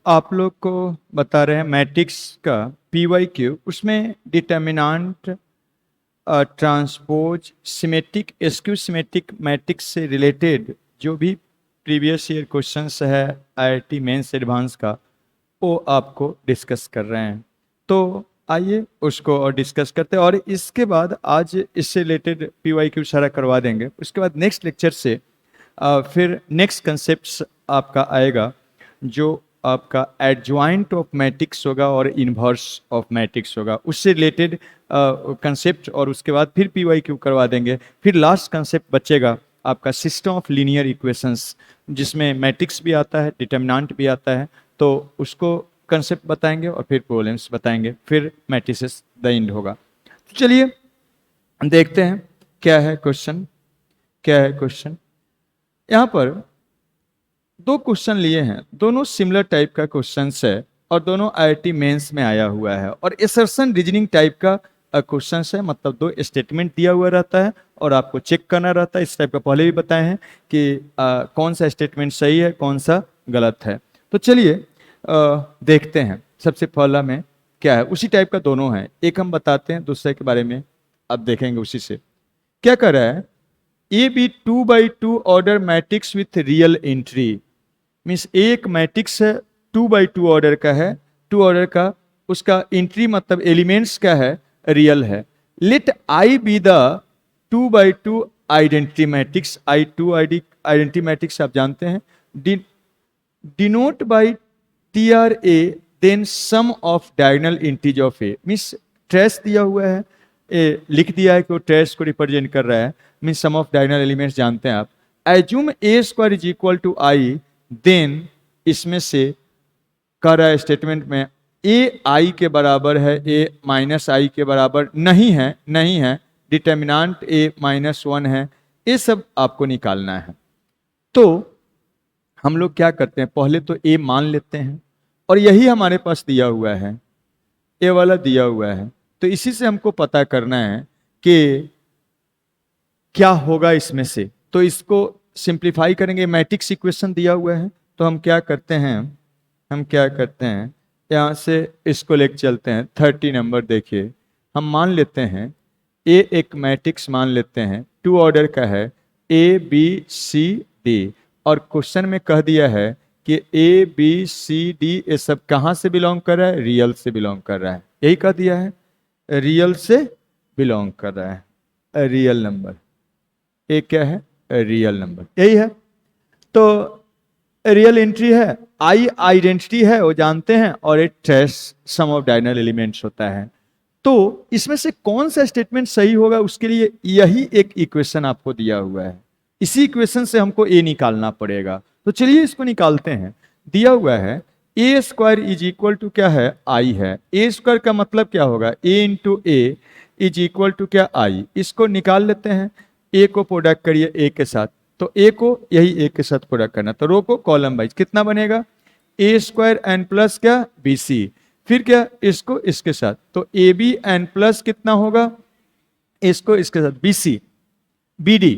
आप लोग को बता रहे हैं मैट्रिक्स का PYQ, उसमें determinant, transpose, symmetric, skew symmetric matrix से रिलेटेड जो भी प्रीवियस ईयर क्वेश्चंस है IIT मेंस एडवांस का, वो आपको डिस्कस कर रहे हैं। तो आइए उसको और डिस्कस करते हैं, और इसके बाद आज इससे रिलेटेड PYQ सारा करवा देंगे। उसके बाद नेक्स्ट लेक्चर से फिर नेक्स्ट कंसेप्ट आपका आएगा, जो आपका एडजॉइंट ऑफ मैट्रिक्स होगा और इन्वर्स ऑफ मैट्रिक्स होगा, उससे रिलेटेड कंसेप्ट, और उसके बाद फिर PYQ करवा देंगे। फिर लास्ट कंसेप्ट बचेगा आपका सिस्टम ऑफ लीनियर इक्वेशंस, जिसमें मैट्रिक्स भी आता है, डिटर्मिनेंट भी आता है, तो उसको कंसेप्ट बताएंगे और फिर प्रॉब्लम्स बताएंगे, फिर मैट्रिसेस द एंड होगा। तो चलिए देखते हैं क्या है क्वेश्चन, क्या है क्वेश्चन। यहाँ पर दो क्वेश्चन लिए हैं, दोनों सिमिलर टाइप का क्वेश्चंस है और दोनों IIT मेंस में आया हुआ है, और असर्शन रीजनिंग टाइप का क्वेश्चन है। मतलब दो स्टेटमेंट दिया हुआ रहता है और आपको चेक करना रहता है। इस टाइप का पहले भी बताए हैं कि कौन सा स्टेटमेंट सही है, कौन सा गलत है। तो चलिए देखते हैं सबसे पहला में क्या है। उसी टाइप का दोनों है, एक हम बताते हैं, दूसरे के बारे में अब देखेंगे। उसी से क्या कर रहा है, A B 2x2 order matrix with real entry. Means एक मैट्रिक्स है 2x2 ऑर्डर का है, 2 ऑर्डर का, उसका एंट्री मतलब एलिमेंट्स क्या है, रियल है। Let I be the 2x2 identity matrix. I2 identity matrix आप जानते हैं, denote by TRA then sum of diagonal entries of A. Means trace दिया हुआ है, लिख दिया है कि वो ट्रेस को रिप्रेजेंट कर रहा है, means sum of diagonal elements जानते हैं आप। Assume A² is equal to I, then इसमें से कह रहा है स्टेटमेंट में A I के बराबर है, A माइनस I के बराबर नहीं है, नहीं है, डिटर्मिनेंट A -1 है। ये सब आपको निकालना है। तो हम लोग क्या करते हैं, पहले तो A मान लेते हैं, और यही हमारे पास दिया हुआ है, A वाला दिया हुआ है। तो इसी से हमको पता करना है कि क्या होगा इसमें से। तो इसको सिंप्लीफाई करेंगे, मैट्रिक्स इक्वेशन दिया हुआ है, तो हम क्या करते हैं, हम क्या करते हैं, यहाँ से इसको लेके चलते हैं 30 नंबर। देखिए हम मान लेते हैं A एक मैट्रिक्स मान लेते हैं, 2 ऑर्डर का है, ABCD, और क्वेश्चन में कह दिया है कि ABCD ये सब कहाँ से बिलोंग कर रहा है, रियल से बिलोंग कर रहा है। यही कह दिया है, रियल से बिलोंग कर रहा है, रियल नंबर। ये क्या है, रियल नंबर, यही है। तो रियल एंट्री है, I आइडेंटिटी है, वो जानते हैं, और एक trace sum of diagonal elements होता है। तो इसमें से कौन सा स्टेटमेंट सही होगा, उसके लिए यही एक इक्वेशन आपको दिया हुआ है। इसी इक्वेशन से हमको A निकालना पड़ेगा। तो चलिए इसको निकालते हैं। दिया हुआ है A² इज इक्वल टू क्या है, I है। A² का मतलब क्या होगा, A into A is equal to क्या, I। इसको निकाल लेते हैं, A को प्रोडक्ट करिए A के साथ, तो A को यही A के साथ प्रोडक्ट करना, तो रो को कॉलम वाइज कितना बनेगा, A² n प्लस क्या, BC, फिर क्या, इसको इसके साथ, तो AB n प्लस कितना होगा, इसको इसके साथ BC BD,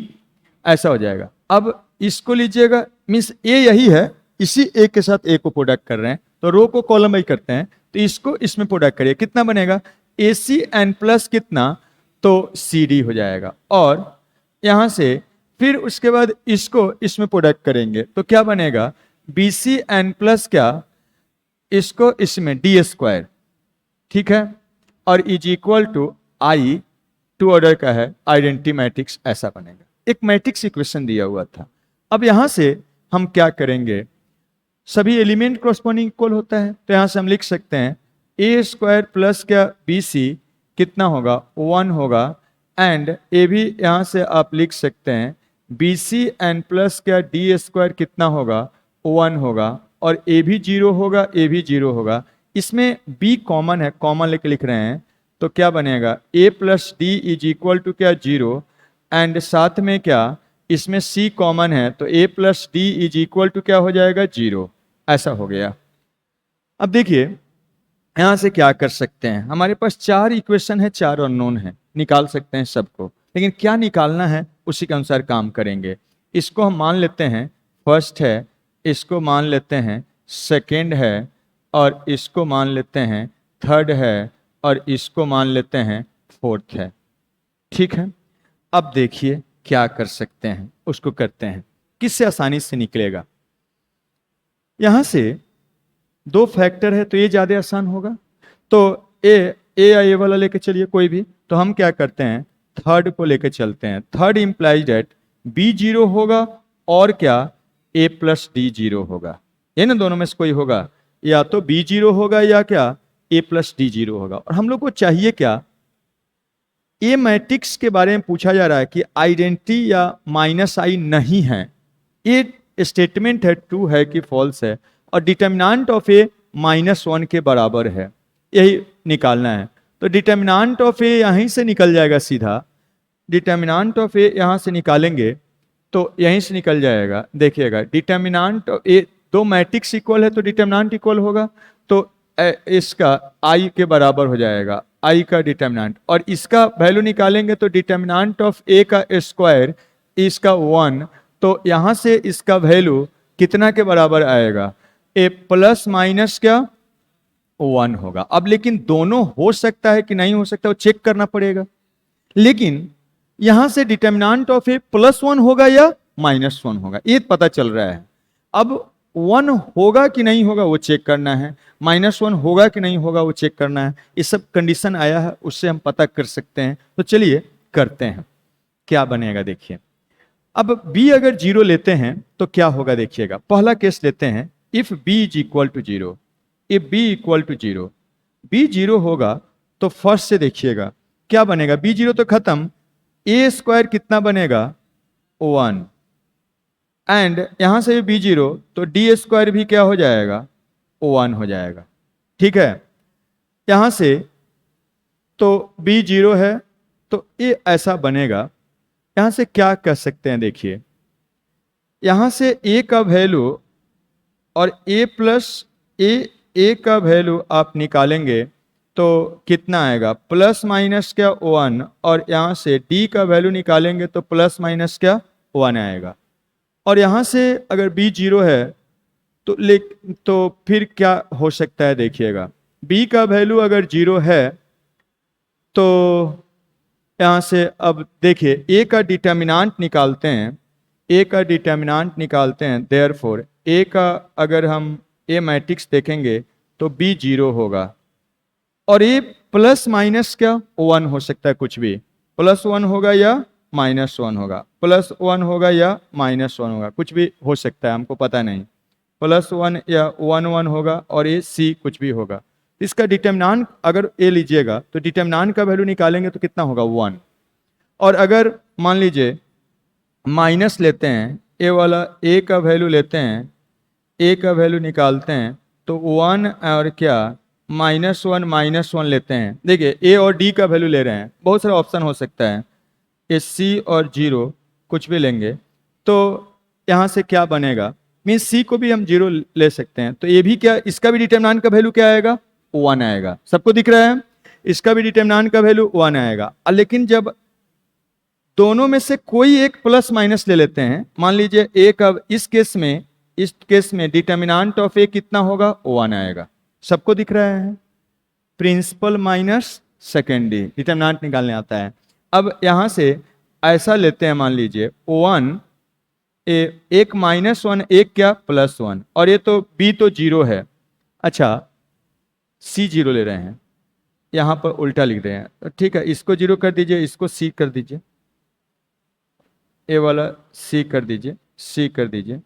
ऐसा हो जाएगा। अब इसको लीजिएगा, मीन्स A यही है, इसी A के साथ A को प्रोडक्ट कर रहे हैं, तो रो को कॉलम वाइज करते हैं, तो इसको इसमें प्रोडक्ट करिए, कितना बनेगा, AC n प्लस कितना, तो CD हो जाएगा। और यहां से फिर उसके बाद इसको इसमें प्रोडक्ट करेंगे, तो क्या बनेगा, BC n प्लस क्या, इसको इसमें D², ठीक है, और is equal to I, 2 order का है, आइडेंटिटी मैट्रिक्स, ऐसा बनेगा। एक मैट्रिक्स इक्वेशन दिया हुआ था। अब यहां से हम क्या करेंगे, सभी एलिमेंट कॉरस्पॉन्डिंग इक्वल होता है, तो यहां से हम लिख सकते हैं A² प्लस क्या, BC कितना होगा, 1 होगा, एंड A भी यहां से आप लिख सकते हैं BC n प्लस क्या, D² कितना होगा, 1 होगा, और A भी 0 होगा, A भी 0 होगा। इसमें B कॉमन है, कॉमन लेके लिख रहे हैं, तो क्या बनेगा, A plus D is equal to क्या, 0, एंड साथ में क्या, इसमें C कॉमन है, तो A plus D is equal to क्या हो जाएगा, 0, ऐसा हो गया। अब देखिए यहां से क्या कर सकते हैं, हमारे पास 4 इक्वेशन है, 4 अननोन है, निकाल सकते हैं सबको, लेकिन क्या निकालना है उसी के अनुसार काम करेंगे। इसको हम मान लेते हैं फर्स्ट है, इसको मान लेते हैं सेकेंड है, और इसको मान लेते हैं थर्ड है और इसको मान लेते हैं फोर्थ है। ठीक है, अब देखिए क्या कर सकते हैं, उसको करते हैं। किससे आसानी से निकलेगा? यहां से दो फैक्टर है तो ये ज्यादा आसान होगा। तो ए या ए वाला लेके चलिए कोई भी। तो हम क्या करते हैं, थर्ड को लेके चलते हैं। Third implies that b zero होगा और क्या ए प्लस डी जीरो होगा। ये ना दोनों में से कोई होगा, या तो बी जीरो होगा या क्या ए प्लस डी जीरो होगा। और हम लोग को चाहिए क्या, ए मैट्रिक्स के बारे में पूछा जा रहा है कि आइडेंटिटी या माइनस आई नहीं है। ये स्टेटमेंट है ट्रू है कि फॉल्स है, और डिटर्मिनेंट ऑफ ए -1 के बराबर है, यही निकालना है। तो डिटर्मिनेंट ऑफ ए यहीं से निकल जाएगा सीधा। डिटर्मिनेंट ऑफ ए यहां से निकालेंगे तो यहीं से निकल जाएगा। देखिएगा डिटर्मिनेंट ऑफ ए, दो मैट्रिक्स इक्वल है तो डिटर्मिनेंट इक्वल होगा, तो इसका आई के बराबर हो जाएगा, आई का डिटर्मिनेंट। और इसका वैल्यू निकालेंगे तो डिटर्मिनेंट ऑफ ए का स्क्वायर इसका 1, तो यहां से इसका वैल्यू कितना के बराबर आएगा, ए प्लस माइनस क्या 1 होगा। अब लेकिन दोनों हो सकता है कि नहीं हो सकता, वो चेक करना पड़ेगा। लेकिन यहां से डिटर्मिनेंट ऑफ ए +1 होगा या -1 होगा, ये पता चल रहा है। अब 1 होगा कि नहीं होगा वो चेक करना है, -1 होगा कि नहीं होगा वो चेक करना है। ये सब कंडीशन आया है, उससे हम पता कर सकते हैं। तो चलिए करते हैं, क्या बनेगा देखिए। अब b अगर 0 लेते हैं तो क्या होगा देखिएगा। पहला केस लेते हैं, if b is equal to 0, if b equal to 0, b 0 होगा तो फर्स्ट से देखिएगा क्या बनेगा। b 0 तो खत्म, a स्क्वायर कितना बनेगा 1, एंड यहां से b 0 तो d स्क्वायर भी क्या हो जाएगा 1 हो जाएगा। ठीक है, यहां से तो b 0 है तो ये ऐसा बनेगा। यहां से क्या कर सकते हैं देखिए, यहां से a का वैल्यू और a प्लस ए का वैल्यू आप निकालेंगे तो कितना आएगा, प्लस माइनस क्या 1, और यहां से d का वैल्यू निकालेंगे तो प्लस माइनस क्या 1 आएगा। और यहां से अगर b 0 है तो फिर क्या हो सकता है देखिएगा, b का वैल्यू अगर 0 है तो यहां से अब देखिए a का डिटर्मिनेंट निकालते हैं, a का डिटर्मिनेंट निकालते हैं। देयरफॉर a का अगर हम a मैट्रिक्स देखेंगे तो b 0 होगा, और a प्लस माइनस क्या 1 हो सकता है, कुछ भी +1 होगा या -1 होगा, +1 होगा या -1 होगा, कुछ भी हो सकता है, हमको पता नहीं, +1 या 1 होगा, और ये c कुछ भी होगा। इसका डिटर्मिनेंट अगर a लीजिएगा तो डिटर्मिनेंट का वैल्यू निकालेंगे तो कितना होगा 1। और अगर मान लीजिए माइनस लेते हैं, a वाला a का वैल्यू लेते हैं, a का वैल्यू निकालते हैं तो 1 और क्या -1 लेते हैं। देखिए a और d का वैल्यू ले रहे हैं, बहुत सारा ऑप्शन हो सकता है, ये c और 0 कुछ भी लेंगे तो यहाँ से क्या बनेगा, मीन्स c को भी हम 0 ले सकते हैं। तो ये भी क्या, इसका भी डिटर्मिनेंट का वैल्यू क्या आएगा 1 आएगा। सबको दिख रहा है, इसका भी डिटर्मिनेंट का वैल्यू 1 आएगा। लेकिन जब दोनों में से कोई एक प्लस माइनस ले लेते हैं, मान लीजिए a का, इस केस में डिटर्मिनेंट ऑफ a कितना होगा 1 आएगा। सबको दिख रहा है, प्रिंसिपल माइनस सेकेंडरी डिटर्मिनेंट निकालने आता है। अब यहां से ऐसा लेते हैं, मान लीजिए 1 एक -1 एक क्या +1, और ये तो b तो 0 है, अच्छा c 0 ले रहे हैं, यहां पर उल्टा लिख रहे हैं, तो ठीक है, इसको 0 कर दीजिए, इसको c कर दीजिए, ए वाला c कर दीजिए, c कर दीजिए,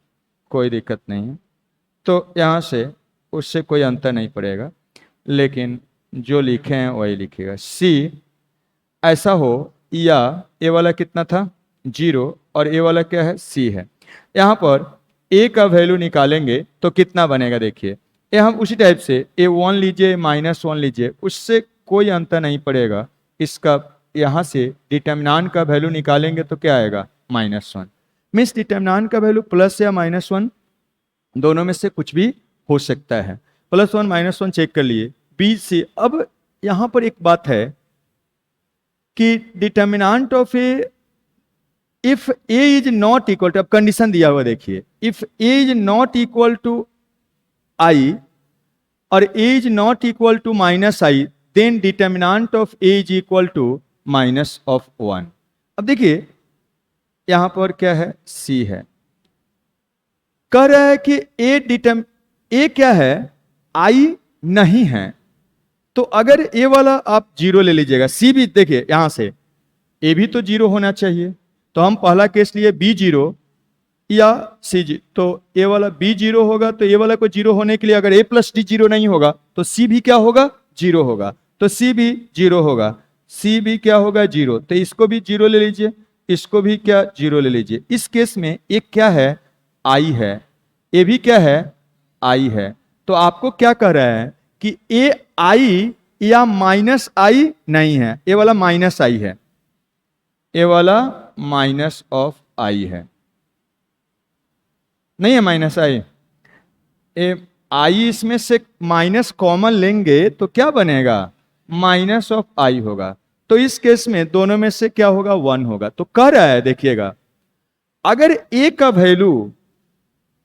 कोई दिक्कत नहीं है। तो यहाँ से उससे कोई अंतर नहीं पड़ेगा, लेकिन जो लिखे हैं वही लिखेगा। c ऐसा हो, या ए वाला कितना था 0 और ए वाला क्या है c है। यहाँ पर a का वैल्यू निकालेंगे तो कितना बनेगा देखिए, ये हम उसी टाइप से a1 लीजिए -1 लीजिए, उससे कोई अंतर नहीं पड़ेगा। इसका यहाँ से डिटर्मिनेंट का वैल्यू निकालेंगे तो क्या आएगा -1, मीन्स डिटर्मिनेंट का वैल्यू प्लस या -1 दोनों में से कुछ भी हो सकता है। +1 -1 चेक कर लिए b से। अब यहां पर एक बात है कि determinant of A, if a is not equal to, अब कंडीशन दिया हुआ देखिए, if a is not equal to i और A is not equal to minus I, then determinant of A is equal to minus of 1। अब देखिए यहां पर क्या है, सी है, कह रहा है कि ए क्या है, आई नहीं है। तो अगर ए वाला आप जीरो ले लीजिएगा, सी भी देखिए यहां से ए भी तो जीरो होना चाहिए, तो हम पहला केस लिए बी जीरो या सी जी, तो ए वाला बी जीरो होगा, तो ए वाला को जीरो होने के लिए अगर ए प्लस डी जीरो नहीं होगा तो सी भी क्या होगा, जीरो होगा, तो सी भी जीरो होगा, सी भी क्या होगा, जीरो, तो इसको भी जीरो ले लीजिए, इसको भी क्या जीरो ले लीजिए। इस केस में एक क्या है, आई है, ए भी क्या है, आई है। तो आपको क्या कह रहा है कि ए आई या माइनस आई नहीं है, ए वाला माइनस आई है, ए वाला माइनस ऑफ आई है, नहीं है माइनस आई। ए आई इसमें से माइनस कॉमन लेंगे तो क्या बनेगा, माइनस ऑफ आई होगा। तो इस केस में दोनों में से क्या होगा, 1 होगा। तो कह रहा है देखिएगा, अगर ए का वैल्यू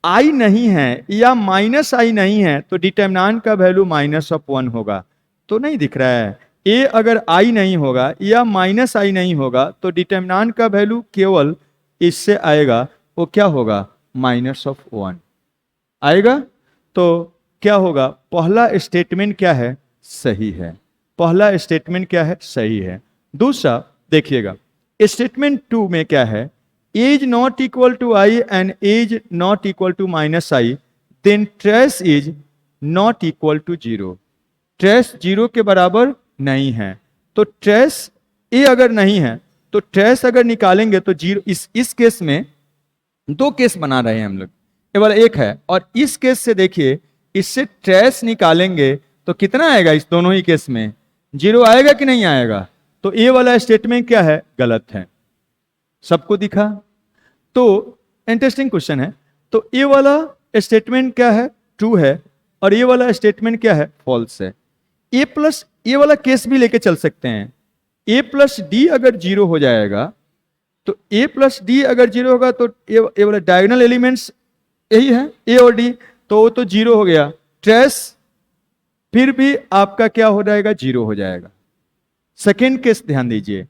आई नहीं है या माइनस आई नहीं है तो डिटर्मिनेंट का वैल्यू माइनस ऑफ 1 होगा। तो नहीं दिख रहा है, ए अगर आई नहीं होगा या माइनस आई नहीं होगा तो डिटर्मिनेंट का वैल्यू केवल इससे आएगा, वो क्या होगा, माइनस ऑफ 1 आएगा। तो क्या होगा, पहला स्टेटमेंट क्या है, सही है, पहला स्टेटमेंट क्या है, सही है। दूसरा देखिएगा, स्टेटमेंट 2 में क्या है, is not equal to I and is not equal to minus I, then trace is not equal to zero. Trace zero के बराबर नहीं है, तो ट्रेस ए अगर नहीं है तो ट्रेस अगर निकालेंगे तो जीरो, इस केस में दो केस बना रहे हैं हम लोग, ये वाला एक है, और इस केस से देखिए इससे ट्रेस निकालेंगे तो कितना आएगा, इस दोनों ही केस में जीरो आएगा कि नहीं आएगा। तो ये वाला स्टेटमेंट क्या है, गलत है। सबको दिखा, तो इंटरेस्टिंग क्वेश्चन है। तो ये वाला स्टेटमेंट क्या है, ट्रू है, और ये वाला स्टेटमेंट क्या है, फॉल्स है। ए प्लस, ये वाला केस भी लेके चल सकते हैं, ए प्लस डी अगर जीरो हो जाएगा तो ए प्लस डी अगर जीरो होगा तो ये वाला डायगोनल एलिमेंट्स यही है, ए और डी, तो वो तो जीरो हो गया, ट्रेस फिर भी आपका क्या हो जाएगा, जीरो हो जाएगा। सेकेंड केस ध्यान दीजिए,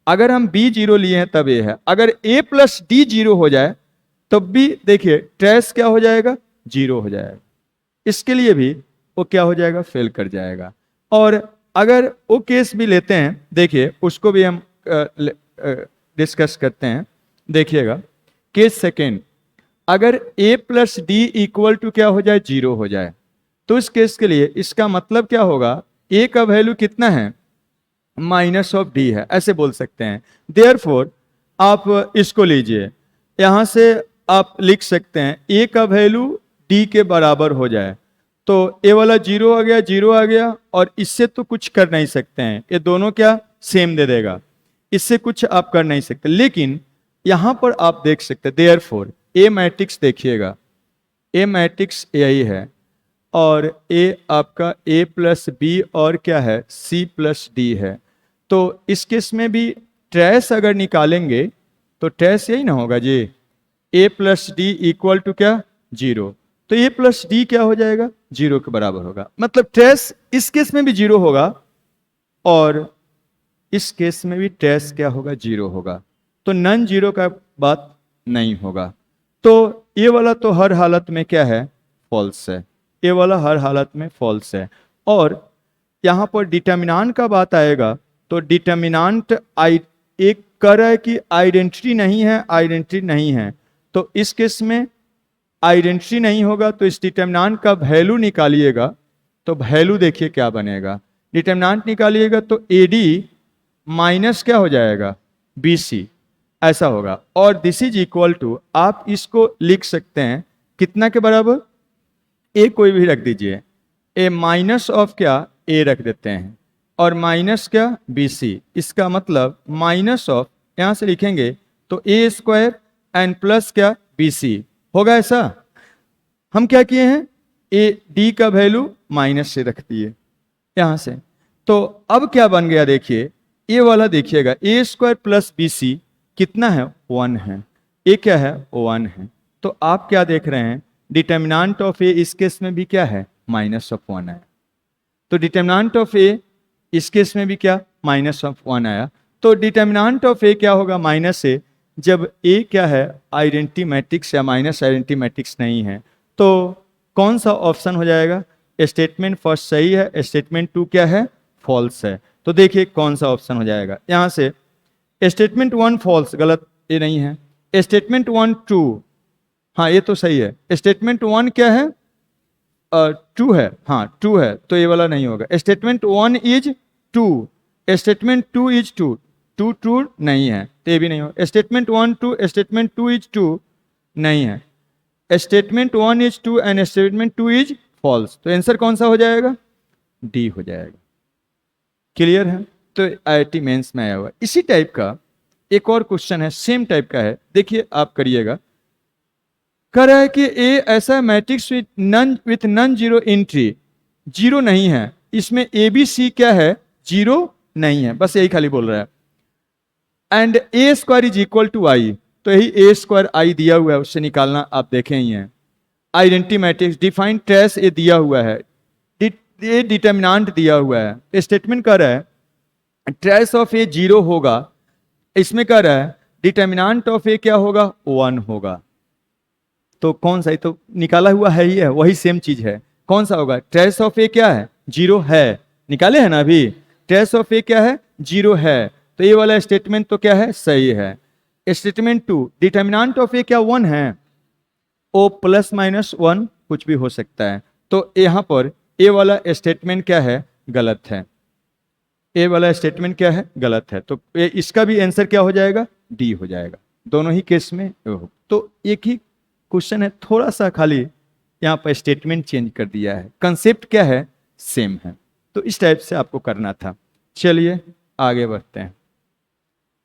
अगर हम बी जीरो लिए हैं तब ए है, अगर ए प्लस डी जीरो हो जाए तब भी देखिए ट्रेस क्या हो जाएगा, जीरो हो जाएगा, इसके लिए भी वो क्या हो जाएगा, फेल कर जाएगा। और अगर वो केस भी लेते हैं, देखिए उसको भी हम डिस्कस करते हैं। देखिएगा केस सेकेंड, अगर ए प्लस डी इक्वल टू क्या हो जाए, जीरो हो जाए, तो इस केस के लिए इसका मतलब क्या होगा, ए का वैल्यू कितना है, माइनस ऑफ डी है, ऐसे बोल सकते हैं। देयरफॉर आप इसको लीजिए, यहां से आप लिख सकते हैं ए का वैल्यू डी के बराबर हो जाए, तो ए वाला जीरो आ गया, जीरो आ गया, और इससे तो कुछ कर नहीं सकते हैं, ये दोनों क्या सेम दे देगा, इससे कुछ आप कर नहीं सकते। लेकिन यहां पर आप देख सकते हैं, देयरफॉर ए मैट्रिक्स देखिएगा, ए मैट्रिक्स यही है, और ए आपका ए प्लस बी और क्या है, सी प्लस डी है। तो इस केस में भी ट्रेस अगर निकालेंगे तो ट्रेस यही ना होगा जी, ए प्लस डी इक्वल टू क्या, जीरो, तो ए प्लस डी क्या हो जाएगा, जीरो के बराबर होगा। मतलब ट्रेस इस केस में भी जीरो होगा और इस केस में भी ट्रेस क्या होगा, जीरो होगा, तो नन जीरो का बात नहीं होगा। तो ये वाला तो हर हालत में क्या है, फॉल्स है, ये वाला हर हालत में फॉल्स है। और यहां पर डिटर्मिनेंट का बात आएगा तो डिटर्मिनेंट एक कह रहा है कि आइडेंटिटी नहीं है, आइडेंटिटी नहीं है, तो इस केस में आइडेंटिटी नहीं होगा, तो इस डिटर्मिनेंट का वैल्यू निकालिएगा, तो वैल्यू देखिए क्या बनेगा, डिटर्मिनेंट निकालिएगा तो एडी माइनस क्या हो जाएगा, बीसी, ऐसा होगा। और दिस इज इक्वल टू, आप इसको लिख सकते हैं कितना के बराबर, ए कोई भी रख दीजिए, ए माइनस ऑफ क्या, ए रख देते हैं, और माइनस क्या, बी सी, इसका मतलब माइनस ऑफ, यहां से लिखेंगे तो ए स्क्वायर एंड प्लस क्या, बी सी होगा। ऐसा हम क्या किए हैं, ए डी का वैल्यू माइनस से रख दिए यहां से, तो अब क्या बन गया, देखिए ए वाला देखिएगा, ए स्क्वायर प्लस बी सी कितना है, 1 है, ए क्या है, 1 है। तो आप क्या देख रहे हैं, डिटर्मिनेंट ऑफ ए इस केस में भी क्या है, -1 आया। तो डिटर्मिनेंट ऑफ ए इस केस में भी क्या -1 आया। तो डिटर्मिनेंट ऑफ ए क्या होगा -a। जब ए क्या है आइडेंटिटी मैट्रिक्स या माइनस आइडेंटिटी मैट्रिक्स नहीं है तो कौन सा ऑप्शन हो जाएगा। स्टेटमेंट फर्स्ट सही है, स्टेटमेंट 2 क्या है फॉल्स है। तो देखिए कौन सा ऑप्शन हो जाएगा। यहाँ से स्टेटमेंट 1 फॉल्स, गलत, ये नहीं है। स्टेटमेंट 1 ट्रू, हाँ ये तो सही है। स्टेटमेंट 1 क्या है ट्रू है, हाँ ट्रू है, तो ये वाला नहीं होगा। Statement 1 is true, statement 2 is true, two true नहीं है तो ये भी नहीं होगा। Statement 1 true, statement 2 is true नहीं है। Statement 1 is true and statement 2 is false, तो आंसर कौन सा हो जाएगा डी हो जाएगा। क्लियर है। तो आईआईटी मेंस में आया हुआ इसी टाइप का एक और क्वेश्चन है, सेम टाइप का है, देखिए आप करिएगा। कह रहा है कि ए ऐसा matrix with non zero entry, zero नहीं है इसमें, ए बी सी क्या है जीरो नहीं है, बस यही खाली बोल रहा है। And A square is equal to I, तो यही ए स्क्वायर आई दिया हुआ है, उससे निकालना आप देखें ही है। आइडेंटिटी मैट्रिक्स डिफाइंड ट्रेस ए दिया हुआ है, ये डिटर्मिनेंट दिया हुआ है। स्टेटमेंट कर रहा है ट्रेस ऑफ ए जीरो होगा, इसमें कह रहा है डिटर्मिनेंट ऑफ ए क्या होगा 1 होगा। तो कौन सा, तो निकाला हुआ है ही है, वही सेम चीज है। कौन सा होगा, ट्रेस ऑफ ए क्या है जीरो है, निकाले है ना अभी, ट्रेस ऑफ ए क्या है जीरो है, तो ये वाला स्टेटमेंट तो क्या है सही है। स्टेटमेंट 2 डिटर्मिनेंट ऑफ ए क्या 1 है, ओ प्लस माइनस 1 कुछ भी हो सकता है, तो यहां पर ए वाला स्टेटमेंट क्या है गलत है, ए वाला स्टेटमेंट क्या है गलत है, तो इसका भी आंसर क्या हो जाएगा डी हो जाएगा, दोनों ही केस में। तो एक ही क्वेश्चन है, थोड़ा सा खाली यहाँ पर स्टेटमेंट चेंज कर दिया है, कंसेप्ट क्या है सेम है। तो इस टाइप से आपको करना था। चलिए आगे बढ़ते हैं।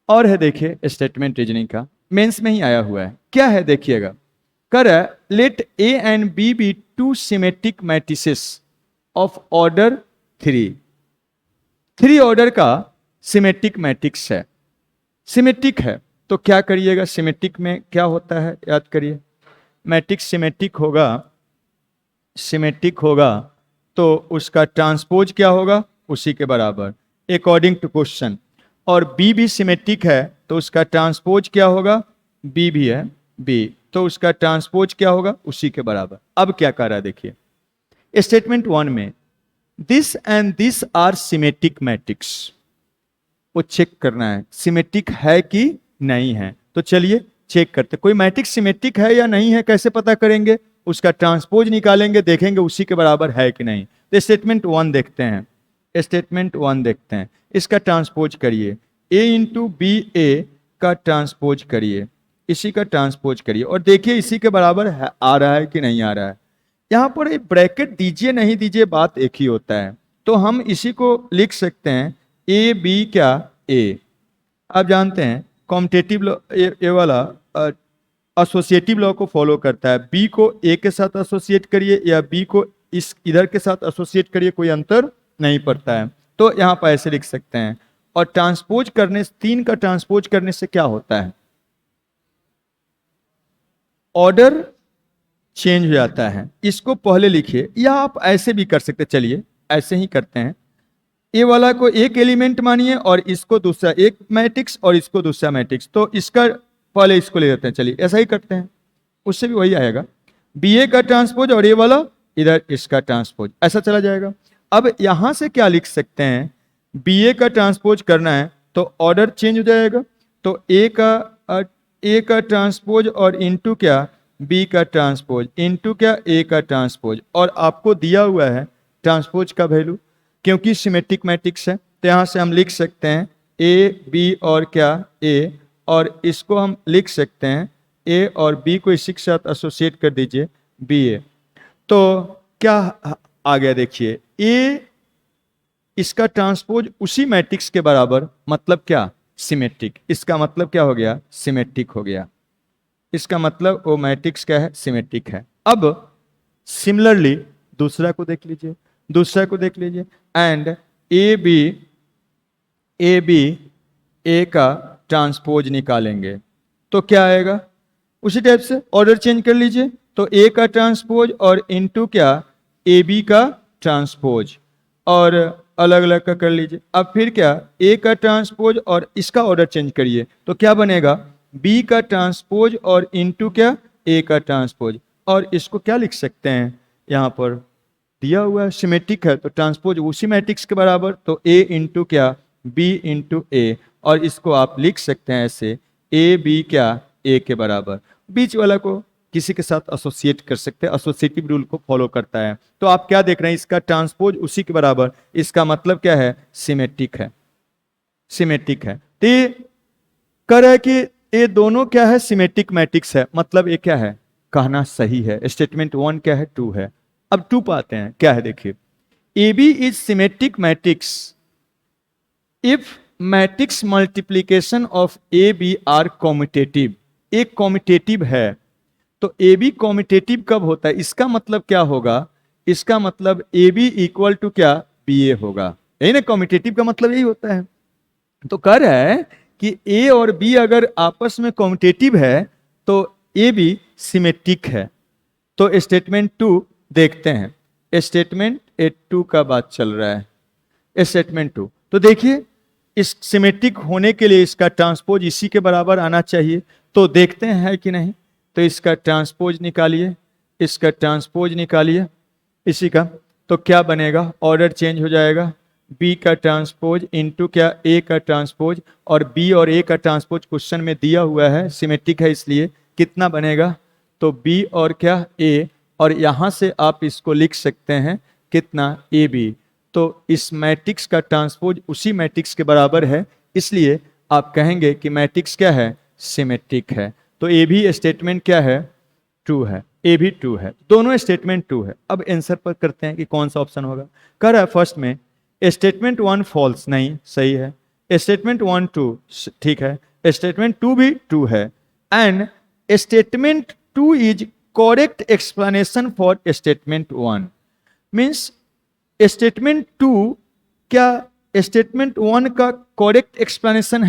और है देखिए स्टेटमेंट रीजनिंग का, मेंस में ही आया हुआ है, क्या है देखिएगा। कर let A and B be two symmetric matrices of order 3 order का सिमेट्रिक मैट्रिक्स है। सिमेट्रिक है तो क्या करिएगा, सिमेट्रिक में क्या होता है याद करिए, मैट्रिक्स सिमेट्रिक होगा तो उसका ट्रांसपोज क्या होगा उसी के बराबर अकॉर्डिंग टू क्वेश्चन। और बी भी सिमेट्रिक है तो उसका ट्रांसपोज क्या होगा, बी भी है बी, तो उसका ट्रांसपोज क्या होगा उसी के बराबर। अब क्या कर रहा है देखिए, स्टेटमेंट 1 में this and this are symmetric matrix, वो चेक करना है सिमेट्रिक है कि नहीं है। तो चलिए चेक करते, कोई मैट्रिक्स सिमेट्रिक है या नहीं है कैसे पता करेंगे, उसका ट्रांसपोज निकालेंगे, देखेंगे उसी के बराबर है कि नहीं। तो स्टेटमेंट 1 देखते हैं, स्टेटमेंट 1 देखते हैं, इसका ट्रांसपोज करिए, ए इंटू बी ए का ट्रांसपोज करिए, इसी का ट्रांसपोज करिए और देखिए इसी के बराबर है, आ रहा है कि नहीं आ रहा है। यहाँ पर एक ब्रैकेट दीजिए नहीं दीजिए बात एक ही होता है, तो हम इसी को लिख सकते हैं ए बी क्या ए। आप जानते हैं कॉम्पिटेटिव लॉ ये वाला एसोसिएटिव लॉ को फॉलो करता है, बी को ए के साथ एसोसिएट करिए या बी को इस इधर के साथ एसोसिएट करिए, कोई अंतर नहीं पड़ता है। तो यहाँ पर ऐसे लिख सकते हैं। और ट्रांसपोज करने से, 3 का ट्रांसपोज करने से क्या होता है, ऑर्डर चेंज हो जाता है। इसको पहले लिखिए या आप ऐसे भी कर सकते, चलिए ऐसे ही करते हैं। ए वाला को एक एलिमेंट मानिए और इसको दूसरा, एक मैट्रिक्स और इसको दूसरा मैट्रिक्स, तो इसका पहले इसको ले लेते हैं, चलिए ऐसा ही करते हैं, उससे भी वही आएगा। बी ए का ट्रांसपोज और ए वाला इधर इसका ट्रांसपोज, ऐसा चला जाएगा। अब यहां से क्या लिख सकते हैं, बी ए का ट्रांसपोज करना है तो ऑर्डर चेंज हो जाएगा, तो ए का ट्रांसपोज और इनटू क्या बी का ट्रांसपोज इनटू क्या ए का ट्रांसपोज, और आपको दिया हुआ है ट्रांसपोज का वैल्यू, क्योंकि सिमेट्रिक मैट्रिक्स है तो यहां से हम लिख सकते हैं ए बी और क्या ए, और इसको हम लिख सकते हैं ए और बी को इसी के साथ एसोसिएट कर दीजिए बी ए। तो क्या आ गया देखिए, ए इसका ट्रांसपोज उसी मैट्रिक्स के बराबर, मतलब क्या सिमेट्रिक, इसका मतलब क्या हो गया सिमेट्रिक हो गया, इसका मतलब वो मैट्रिक्स क्या है सिमेट्रिक है। अब सिमिलरली दूसरा को देख लीजिए, दूसरा को देख लीजिए, एंड ए बी ए का ट्रांसपोज निकालेंगे तो क्या आएगा, उसी टाइप से ऑर्डर चेंज कर लीजिए, तो ए का ट्रांसपोज और इनटू क्या ए बी का ट्रांसपोज और अलग अलग का कर लीजिए। अब फिर क्या, ए का ट्रांसपोज और इसका ऑर्डर चेंज करिए तो क्या बनेगा, बी का ट्रांसपोज और इनटू क्या, ए का ट्रांसपोज। और इसको क्या लिख सकते हैं, यहाँ पर दिया हुआ है सिमेट्रिक है तो ट्रांसपोज उसी मैट्रिक्स के बराबर, तो ए इंटू क्या, बी इंटू ए। और इसको आप लिख सकते हैं ऐसे, ए बी क्या, ए के बराबर। बीच वाला को किसी के साथ एसोसिएट कर सकते हैं, एसोसिएटिव रूल को फॉलो करता है। तो आप क्या देख रहे हैं, इसका ट्रांसपोज उसी के बराबर, इसका मतलब क्या है, सिमेट्रिक है, सिमेट्रिक है। तो ये कह रहा है कि ये दोनों क्या है, सिमेट्रिक मैट्रिक्स है, मतलब ये क्या है, कहना सही है। स्टेटमेंट 1 क्या है, 2 है। अब 2 पाते हैं क्या है, देखिए, A B is symmetric matrix if matrix multiplication of A B are commutative. एक कॉम्यूटेटिव है, तो ए बी कॉम्यूटेटिव कब होता है, इसका मतलब क्या होगा, इसका मतलब ए बी इक्वल टू क्या, बी ए होगा, यही ना, कॉम्यूटेटिव का मतलब यही होता है। तो कह रहा है कि ए और बी अगर आपस में कॉम्यूटेटिव है तो ए बी सिमेट्रिक है। तो स्टेटमेंट 2 देखते हैं, स्टेटमेंट 2 का बात चल रहा है। स्टेटमेंट 2 तो देखिए, इस सिमेट्रिक होने के लिए इसका ट्रांसपोज इसी के बराबर आना चाहिए, तो देखते हैं कि नहीं। तो इसका ट्रांसपोज निकालिए, इसका ट्रांसपोज निकालिए इसी का, तो क्या बनेगा, ऑर्डर चेंज हो जाएगा, बी का ट्रांसपोज इंटू क्या, ए का ट्रांसपोज। और बी और ए का ट्रांसपोज क्वेश्चन में दिया हुआ है, सिमेट्रिक है इसलिए कितना बनेगा, तो बी और क्या, ए। और यहाँ से आप इसको लिख सकते हैं कितना, ए बी। तो इस मैट्रिक्स का ट्रांसपोज उसी मैट्रिक्स के बराबर है, इसलिए आप कहेंगे कि मैट्रिक्स क्या है, सिमेट्रिक है। तो ए भी स्टेटमेंट क्या है, 2 है, ए भी 2 है, दोनों स्टेटमेंट 2 है। अब आंसर पर करते हैं कि कौन सा ऑप्शन होगा। कर रहा है फर्स्ट में स्टेटमेंट 1 फॉल्स, नहीं सही है, स्टेटमेंट 1 2 ठीक है, स्टेटमेंट 2 भी 2 है, and statement 2 is correct explanation for statement 1। Means statement 2 क्या स्टेटमेंट 1 का करेक्ट एक्सप्लेनेशन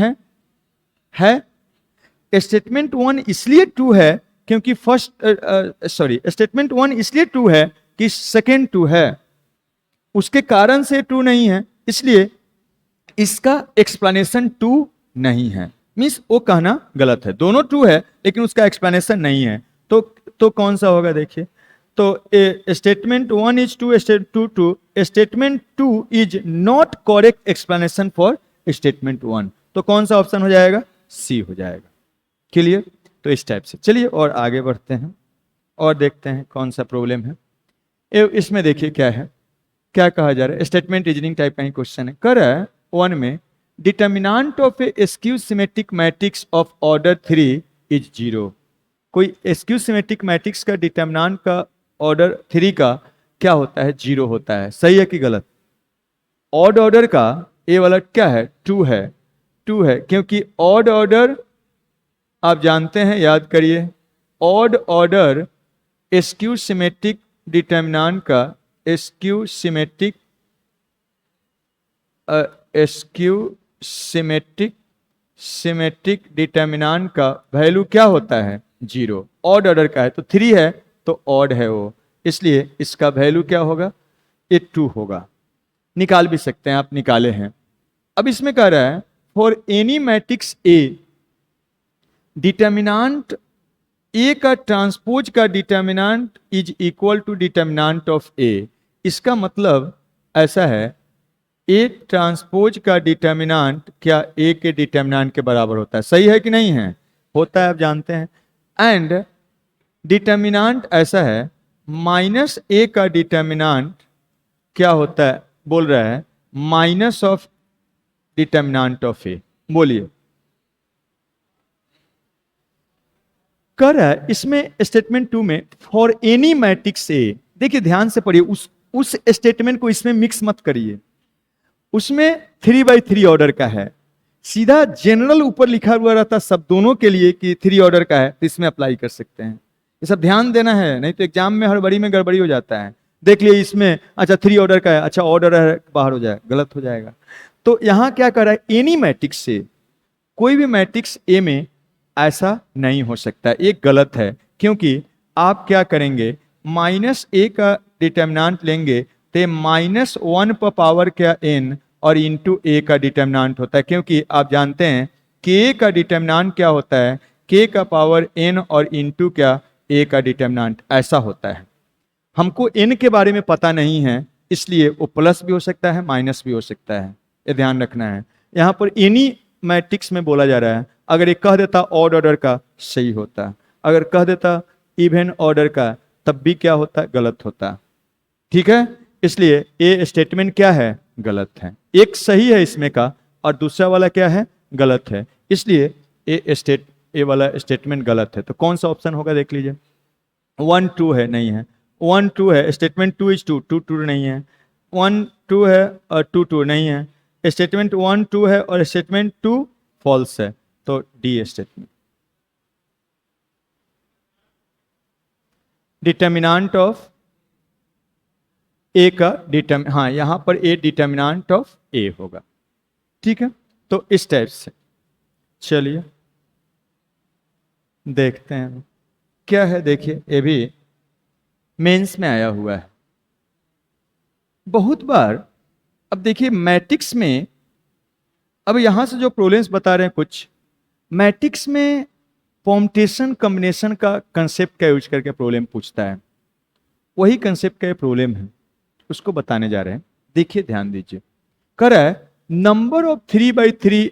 है। स्टेटमेंट 1 इसलिए 2 है क्योंकि स्टेटमेंट 1 इसलिए 2 है कि सेकेंड 2 है, उसके कारण से 2 नहीं है, इसलिए इसका एक्सप्लेनेशन 2 नहीं है। मीन्स वो कहना गलत है, दोनों 2 है लेकिन उसका एक्सप्लेनेशन नहीं है। तो कौन सा होगा, देखिए, तो statement 1 is 2, statement 2 is not correct explanation for statement 1। तो कौन सा ऑप्शन हो जाएगा, सी हो जाएगा। क्लियर। तो इस टाइप से चलिए और आगे बढ़ते हैं और देखते हैं कौन सा प्रॉब्लम है। इसमें देखिए क्या है, क्या कहा जा रहा है, स्टेटमेंट रीजनिंग टाइप का ही क्वेश्चन है। कर रहा है 1 में determinant of A skew symmetric matrix of order 3 is 0। कोई स्क्यू सिमेट्रिक मैट्रिक्स का डिटर्मिनेंट का ऑर्डर 3 का क्या होता है, 0 होता है। सही है कि गलत। ऑड ऑर्डर का ए वाला क्या है, 2 है, 2 है, क्योंकि ऑड ऑर्डर आप जानते हैं, याद करिए, odd order skew symmetric determinant का, स्क्यू सिमेट्रिक सिमेट्रिक डिटर्मिनेंट का वैल्यू क्या होता है, 0। ऑड ऑर्डर का है तो 3 है तो ऑड है वो, इसलिए इसका वैल्यू क्या होगा, ये 2 होगा। निकाल भी सकते हैं आप, निकाले हैं। अब इसमें कह रहा है for any matrix A determinant A का ट्रांसपोज का determinant is equal to determinant of A. इसका मतलब ऐसा है, ए ट्रांसपोज का डिटर्मिनेंट क्या ए के डिटर्मिनेंट के बराबर होता है। सही है कि नहीं है, होता है, आप जानते हैं। एंड डिटर्मिनेंट ऐसा है, माइनस ए का डिटर्मिनेंट क्या होता है, बोल रहा है माइनस ऑफ डिटर्मिनेंट ऑफ ए। बोलिए, कर रहा है इसमें स्टेटमेंट 2 में फॉर एनी मैट्रिक्स ए। देखिए ध्यान से पढ़िए, उस स्टेटमेंट को इसमें मिक्स मत करिए। उसमें 3/3 ऑर्डर का है, सीधा जनरल ऊपर लिखा हुआ रहता सब दोनों के लिए कि 3 ऑर्डर का है, तो इसमें अप्लाई कर सकते हैं। ये सब ध्यान देना है, नहीं तो एग्जाम में हड़बड़ी में गड़बड़ी हो जाता है। देख लिए इसमें अच्छा 3 ऑर्डर का है, अच्छा ऑर्डर है, बाहर हो जाए, गलत हो जाएगा। तो यहां क्या कर रहा है, एनी मैट्रिक्स से, कोई भी मैट्रिक्स ए में ऐसा नहीं हो सकता, ये गलत है। क्योंकि आप क्या करेंगे, माइनस ए का डिटर्मिनेंट लेंगे तो -1 पर पावर क्या n और इंटू a का डिटर्मिनेंट होता है, क्योंकि आप जानते हैं k का डिटर्मिनेंट क्या होता है, k का पावर n और इंटू क्या a का डिटर्मिनेंट, ऐसा होता है। हमको n के बारे में पता नहीं है, इसलिए वो प्लस भी हो सकता है माइनस भी हो सकता है, ये ध्यान रखना है। यहाँ पर एनी मैट्रिक्स में बोला जा रहा है, अगर ये कह देता ऑड ऑर्डर का सही होता, अगर कह देता इवन ऑर्डर का तब भी क्या होता, गलत होता। ठीक है, इसलिए ये स्टेटमेंट क्या है, गलत है। एक सही है इसमें का और दूसरा वाला क्या है, गलत है, इसलिए ये वाला स्टेटमेंट गलत है। तो कौन सा ऑप्शन होगा देख लीजिए। 1 2 है, नहीं है। 1 2 है, स्टेटमेंट 2 इज 2, 2 2 नहीं है। 1 2 है और 2 2 नहीं है। स्टेटमेंट 1 2 है और स्टेटमेंट 2 फॉल्स है, तो डी स्टेटमेंट। डिटर्मिनेंट ऑफ ए का हाँ, यहां पर ए डिटर्मिनेंट ऑफ ए होगा। ठीक है, तो इस टाइप से चलिए देखते हैं क्या है। देखिए ये भी मेंस में आया हुआ है बहुत बार। अब देखिए मैट्रिक्स में, अब यहां से जो प्रॉब्लम्स बता रहे हैं कुछ, मैट्रिक्स में परम्यूटेशन कॉम्बिनेशन का कंसेप्ट का यूज करके प्रॉब्लम पूछता है, वही कंसेप्ट का ये प्रॉब्लम है, उसको बताने जा रहे हैं। देखिए ध्यान दीजिए, कह रहा है number of 3x3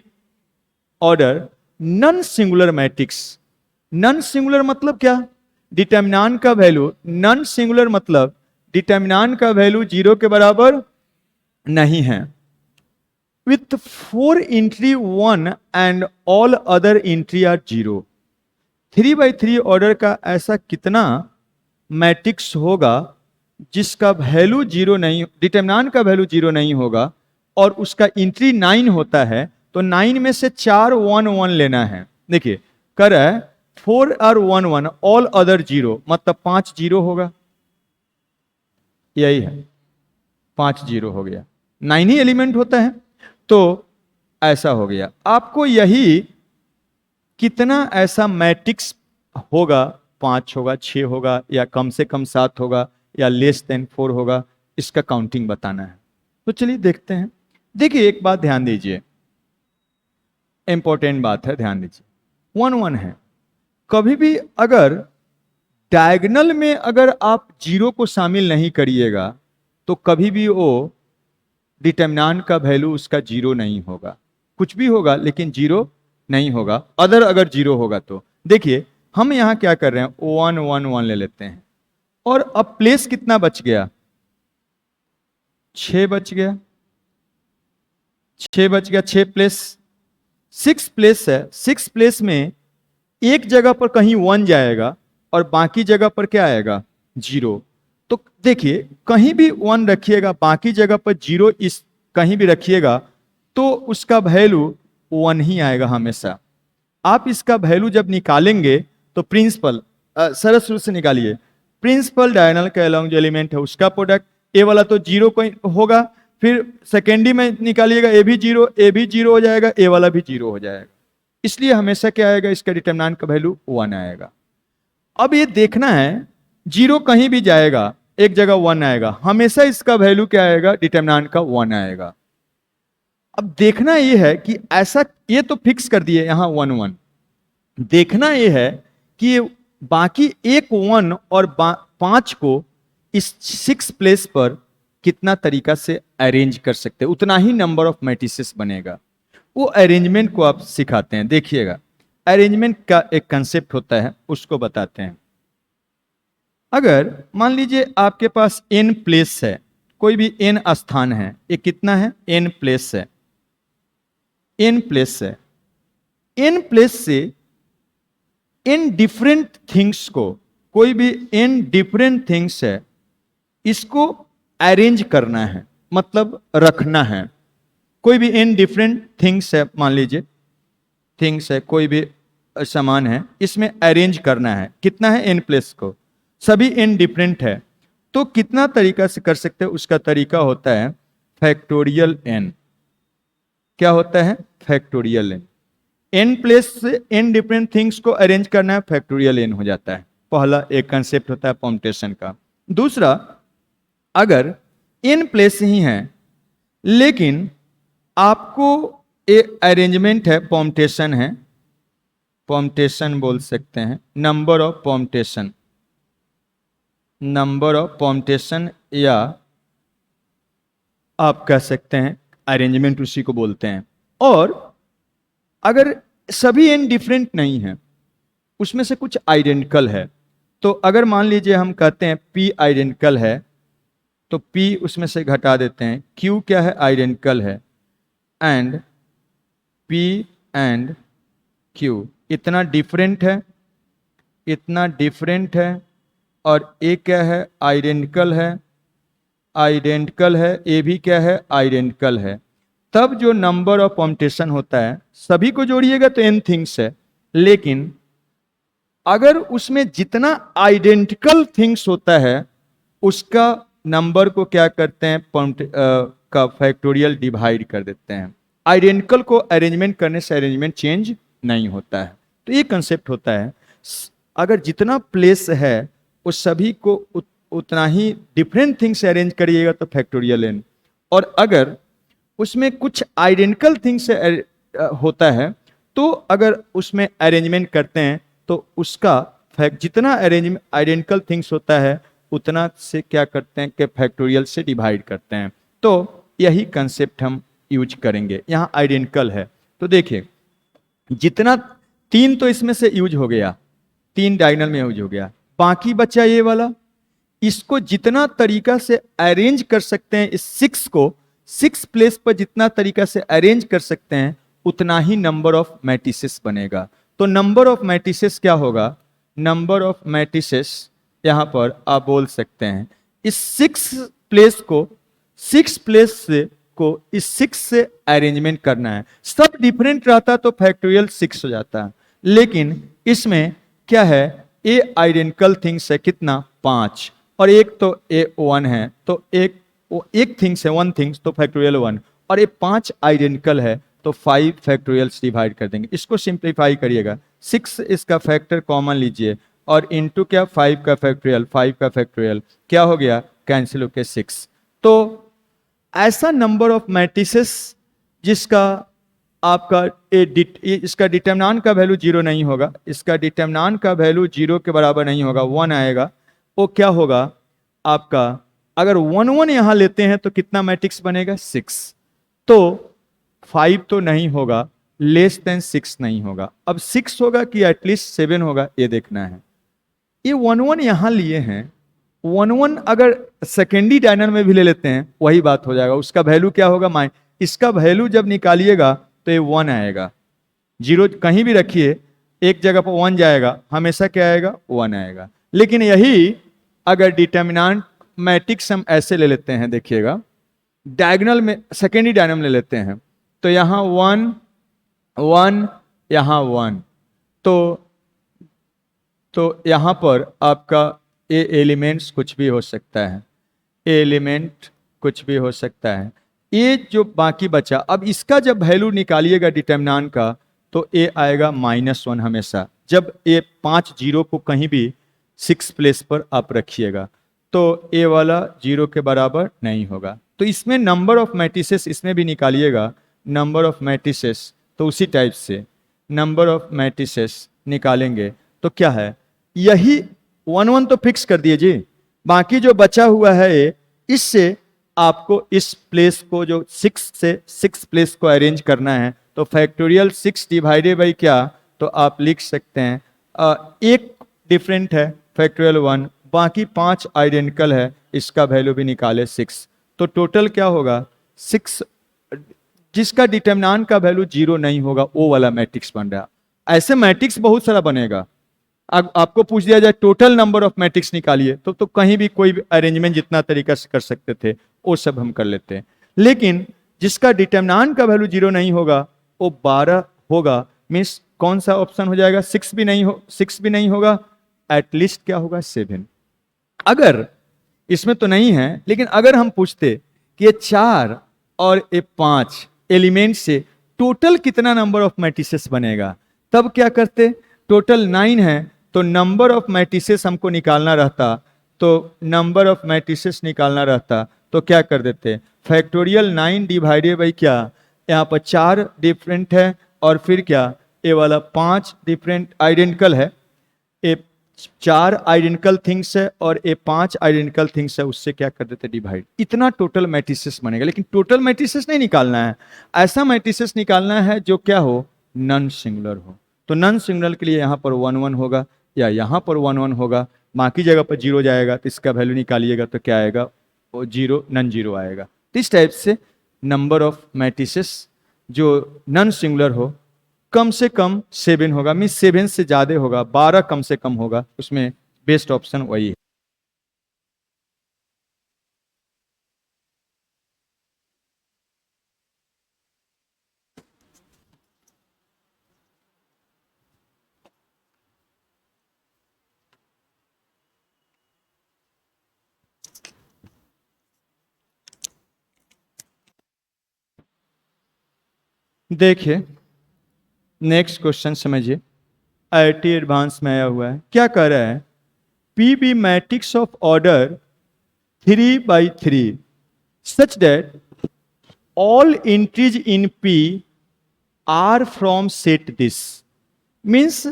order non singular matrix. Non singular मतलब क्या, डिटर्मिनेंट का वैल्यू, नॉन सिंगुलर मतलब डिटर्मिनेंट का वैल्यू 0 के बराबर नहीं है, with 4 entry 1 and all other entry are 0। 3x3 order का ऐसा कितना मैट्रिक्स होगा जिसका वैल्यू 0 नहीं, डिटर्मिनेंट का वैल्यू 0 नहीं होगा और उसका एंट्री 9 होता है, तो 9 में से 4 1 1 लेना है। देखिए कह रहा है 4 और 1 1 ऑल अदर 0, मतलब 5 0 होगा, यही है 5 0 हो गया, 9 ही एलिमेंट होता है, तो ऐसा हो गया। आपको यही कितना ऐसा मैट्रिक्स होगा, 5 होगा, 6 होगा, या कम से कम 7 होगा, या लेस देन 4 होगा, इसका काउंटिंग बताना है। तो चलिए देखते हैं। देखिए एक बात ध्यान दीजिए, इंपॉर्टेंट बात है, ध्यान दीजिए। 1 1 है, कभी भी अगर डायगोनल में अगर आप 0 को शामिल नहीं करिएगा तो कभी भी वो डिटर्मिनेंट का वैल्यू उसका 0 नहीं होगा, कुछ भी होगा लेकिन 0 नहीं होगा। अदर अगर 0 होगा तो देखिए हम यहां क्या कर रहे हैं, 1 1 1 ले लेते हैं, और अब प्लेस कितना बच गया, 6 बच गया, 6 बच गया, 6 प्लेस 6 प्लेस है। 6 प्लेस में एक जगह पर कहीं 1 जाएगा और बाकी जगह पर क्या आएगा, 0। तो देखिए कहीं भी 1 रखिएगा, बाकी जगह पर 0 इस कहीं भी रखिएगा तो उसका वैल्यू 1 ही आएगा हमेशा। आप इसका वैल्यू जब निकालेंगे तो प्रिंसिपल सरल शुरू से निकालिए, प्रिंसिपल डायगोनल का अलोंग जो एलिमेंट है उसका प्रोडक्ट, ए वाला तो 0 होगा, फिर सेकेंडरी में निकालिएगा, ए भी 0 हो जाएगा, ए वाला भी 0 हो जाएगा, इसलिए हमेशा क्या आएगा, इसका डिटर्मिनेंट का वैल्यू 1 आएगा। अब ये देखना है 0 कहीं भी जाएगा, एक जगह 1 आएगा, हमेशा इसका वैल्यू क्या आएगा, डिटर्मिनेंट का 1 आएगा। अब देखना ये है कि ऐसा, ये तो फिक्स कर दिए यहां 1 1, देखना ये है कि बाकी एक 1 और 5 को इस 6 प्लेस पर कितना तरीका से अरेंज कर सकते हैं, उतना ही नंबर ऑफ मैट्रिसेस बनेगा। वो अरेंजमेंट को आप सिखाते हैं। देखिएगा अरेंजमेंट का एक कंसेप्ट होता है, उसको बताते हैं। अगर मान लीजिए आपके पास n प्लेस है, कोई भी n स्थान है, ये कितना है, n प्लेस है, n प्लेस है, n प्लेस से n डिफरेंट थिंग्स को, कोई भी n डिफरेंट थिंग्स है, इसको अरेंज करना है, मतलब रखना है। कोई भी n डिफरेंट थिंग्स है, मान लीजिए थिंग्स है, कोई भी सामान है, इसमें अरेंज करना है, कितना है, n प्लेस को, सभी n डिफरेंट है, तो कितना तरीका से कर सकते हैं, उसका तरीका होता है फैक्टोरियल n। क्या होता है, फैक्टोरियल n। n प्लेस से n डिफरेंट थिंग्स को अरेंज करना है, फैक्टोरियल n हो जाता है। पहला एक कंसेप्ट होता है परम्यूटेशन का। दूसरा अगर इन प्लेस ही हैं लेकिन आपको एक अरेंजमेंट है, परम्यूटेशन है, परम्यूटेशन बोल सकते हैं, number of permutation, number of permutation, या आप कह सकते हैं अरेंजमेंट उसी को बोलते हैं। और अगर सभी एन डिफरेंट नहीं है, उसमें से कुछ आइडेंटिकल है, तो अगर मान लीजिए हम कहते हैं P आइडेंटिकल है, तो P उसमें से घटा देते हैं, Q क्या है, आइडेंटिकल है, एंड P एंड Q इतना डिफरेंट है, इतना डिफरेंट है, और ए क्या है, आइडेंटिकल है, आइडेंटिकल है, ए भी क्या है, आइडेंटिकल है। तब जो नंबर ऑफ परम्यूटेशन होता है, सभी को जोड़िएगा तो n थिंग्स है, लेकिन अगर उसमें जितना आइडेंटिकल थिंग्स होता है उसका नंबर को क्या करते हैं, का फैक्टोरियल डिवाइड कर देते हैं। आइडेंटिकल को अरेंजमेंट करने से अरेंजमेंट चेंज नहीं होता है। तो ये कंसेप्ट होता है, अगर जितना प्लेस है उस सभी को उतना ही डिफरेंट थिंग्स से अरेंज करिएगा तो फैक्टोरियल n, और अगर उसमें कुछ आइडेंटिकल थिंग्स से होता है तो अगर उसमें अरेंजमेंट करते हैं तो उसका जितना अरेंजमेंट आइडेंटिकल थिंग्स होता है उतना से क्या करते हैं कि फैक्टोरियल से डिवाइड करते हैं। तो यही कंसेप्ट हम यूज करेंगे। यहाँ आइडेंटिकल है तो देखिए, जितना 3 तो इसमें से यूज हो गया, 3 डायगोनल में यूज हो गया, बाकी बचा ये वाला। इसको जितना तरीका से अरेंज कर सकते हैं, इस 6 को 6 प्लेस पर जितना तरीका से अरेंज कर सकते हैं उतना ही नंबर ऑफ मैट्रिसेस बनेगा। तो नंबर ऑफ मैट्रिसेस क्या होगा, नंबर ऑफ मैट्रिसेस यहां पर आप बोल सकते हैं, इस 6 प्लेस को 6 प्लेस से को इस 6 से अरेंजमेंट करना है। सब डिफरेंट रहता तो फैक्टोरियल 6 हो जाता, लेकिन इसमें क्या है, ए आइडेंटिकल थिंग्स है कितना, 5, और एक तो ए 1 है, तो एक थिंग्स है 1 थिंग्स, तो फैक्टोरियल 1, और ये 5 आइडेंटिकल है तो 5 फैक्टोरियल्स डिवाइड कर देंगे। इसको सिंप्लीफाई करिएगा, 6 इसका फैक्टर कॉमन लीजिए और इनटू क्या 5 का फैक्टोरियल, 5 का फैक्टोरियल क्या हो गया, कैंसिल होके 6। तो ऐसा नंबर ऑफ मैट्रिसेस जिसका आपका इसका डिटर्मिनेंट का वैल्यू 0 नहीं होगा, इसका डिटर्मिनेंट का वैल्यू 0 के बराबर नहीं होगा, 1 आएगा, वो क्या होगा आपका, अगर 1 1 यहां लेते हैं तो कितना मैट्रिक्स बनेगा, 6। तो 5 तो नहीं होगा, लेस देन 6 नहीं होगा। अब 6 होगा कि एटलीस्ट 7 होगा, ये देखना है। ये 1 1 यहां लिए हैं, 1 1 अगर सेकेंडरी डायनल में भी ले लेते हैं वही बात हो जाएगा, उसका वैल्यू क्या होगा, इसका वैल्यू जब निकालिएगा तो ये 1 आएगा। 0 कहीं भी रखिए, एक जगह पर 1 जाएगा, हमेशा क्या आएगा, 1 आएगा। लेकिन यही अगर डिटर्मिनेंट मैट्रिक्स हम ऐसे ले लेते हैं, देखिएगा डायगोनल में सेकेंडरी डायनल में ले लेते हैं, तो यहां 1 1 यहां 1, तो यहां पर आपका ए एलिमेंट्स कुछ भी हो सकता है, ए एलिमेंट कुछ भी हो सकता है। ये जो बाकी बचा, अब इसका जब वैल्यू निकालिएगा डिटर्मिनेंट का तो ए आएगा -1 हमेशा। जब ए 5 0 को कहीं भी 6 प्लेस पर आप रखिएगा तो ए वाला 0 के बराबर नहीं होगा। तो इसमें नंबर ऑफ मैट्रिसेस इसमें भी निकालिएगा, नंबर ऑफ मैट्रिसेस, तो उसी टाइप से नंबर ऑफ मैट्रिसेस निकालेंगे तो क्या है, यही 1 1 तो फिक्स कर दिए जी, बाकी जो बचा हुआ है इससे आपको इस प्लेस को जो 6 से 6 प्लेस को अरेंज करना है, तो फैक्टोरियल 6 डिवाइडेड बाई क्या, तो आप लिख सकते हैं एक डिफरेंट है फैक्टोरियल 1, बाकी 5 आइडेंटिकल है, इसका वैल्यू भी निकाले 6, तो टोटल क्या होगा 6, जिसका डिटर्मिनेंट का वैल्यू 0 नहीं होगा वो वाला मैट्रिक्स बन रहा। ऐसे मैट्रिक्स बहुत सारा बनेगा। आपको पूछ दिया जाए टोटल नंबर ऑफ मैट्रिक्स निकालिए तो कहीं भी कोई भी अरेंजमेंट जितना तरीका से कर सकते थे वो सब हम कर लेते हैं, लेकिन जिसका डिटर्मिनेंट का वैल्यू 0 नहीं होगा वो 12 होगा। मीन्स कौन सा ऑप्शन हो जाएगा, 6 भी नहीं होगा, एटलीस्ट क्या होगा 7। अगर इसमें तो नहीं है, लेकिन अगर हम पूछते कि ये 4 और ये 5 एलिमेंट से टोटल कितना नंबर ऑफ मैट्रिसेस बनेगा, तब क्या करते, टोटल 9 है तो नंबर ऑफ मैट्रिसेस हमको निकालना रहता, तो नंबर ऑफ मैट्रिसेस निकालना रहता तो क्या कर देते, फैक्टोरियल 9 डिवाइडेड बाई क्या, यहाँ पर 4 डिफरेंट है और फिर क्या ये वाला 5 डिफरेंट आइडेंटिकल है, ये 4 आइडेंटिकल थिंग्स है और ये 5 आइडेंटिकल थिंग्स है, उससे क्या कर देते डिवाइड, इतना टोटल मैट्रिसेस बनेगा। लेकिन टोटल मैट्रिसेस नहीं निकालना है, ऐसा मैट्रिसेस निकालना है जो क्या हो, नॉन सिंगुलर हो। तो नॉन सिंगुलर के लिए यहाँ पर 1 1 होगा या यहाँ पर 1 1 होगा, बाकी जगह पर 0 जाएगा तो इसका वैल्यू निकालिएगा तो क्या आएगा, वो 0 नॉन 0 आएगा। तो इस टाइप से नंबर ऑफ मैट्रिसेस जो नॉन सिंगुलर हो कम से कम 7 होगा, मीन 7 से ज्यादा होगा, 12 कम से कम होगा, उसमें बेस्ट ऑप्शन वही है। देखिए नेक्स्ट क्वेश्चन समझिए, आईआईटी एडवांस में आया हुआ है, क्या कह रहा है, P be matrix of order 3 by 3 such that all entries in P are from set this, means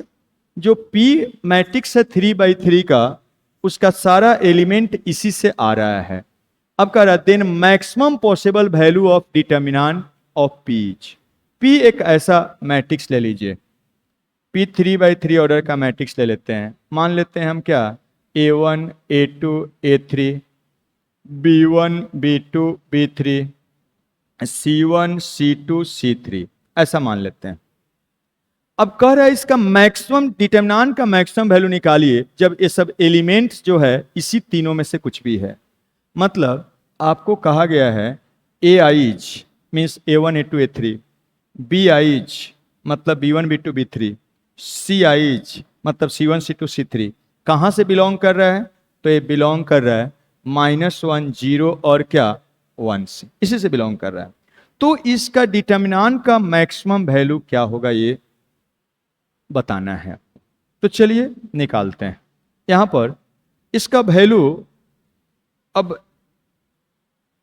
जो पी मैट्रिक्स है 3 by 3 का, उसका सारा एलिमेंट इसी से आ रहा है। अब कह रहा है then maximum possible value of determinant of पीच। पी एक ऐसा मैट्रिक्स ले लीजिए, पी 3 by 3 ऑर्डर का मैट्रिक्स ले लेते हैं, मान लेते हैं हम क्या, A1 A2 A3 B1 B2 B3 C1 C2 C3 ऐसा मान लेते हैं। अब कह रहा है इसका मैक्सिमम डिटर्मिनेंट का मैक्सिमम वैल्यू निकालिए जब ये सब एलिमेंट्स जो है इसी तीनों में से कुछ भी है। मतलब आपको कहा गया है A is means A1 A2 A3, B is मतलब B1 B2 B3, सी आईज मतलब C1 C2 C3 कहाँ से बिलोंग कर रहा है, तो ये बिलोंग कर रहा है -1 0 और क्या 1 से, इसी से बिलोंग कर रहा है। तो इसका डिटर्मिनेंट का मैक्सिमम वैल्यू क्या होगा ये बताना है। तो चलिए निकालते हैं। यहां पर इसका वैल्यू अब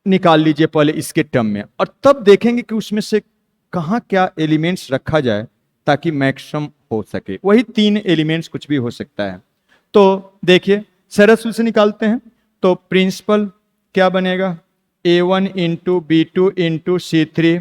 निकाल लीजिए पहले इसके टर्म में, और तब देखेंगे कि उसमें से कहां क्या एलिमेंट्स रखा जाए ताकि मैक्सिमम हो सके। वही 3 एलिमेंट्स कुछ भी हो सकता है। तो देखिए सरल से निकालते हैं। तो प्रिंसिपल क्या बनेगा, A1 into B2 into C3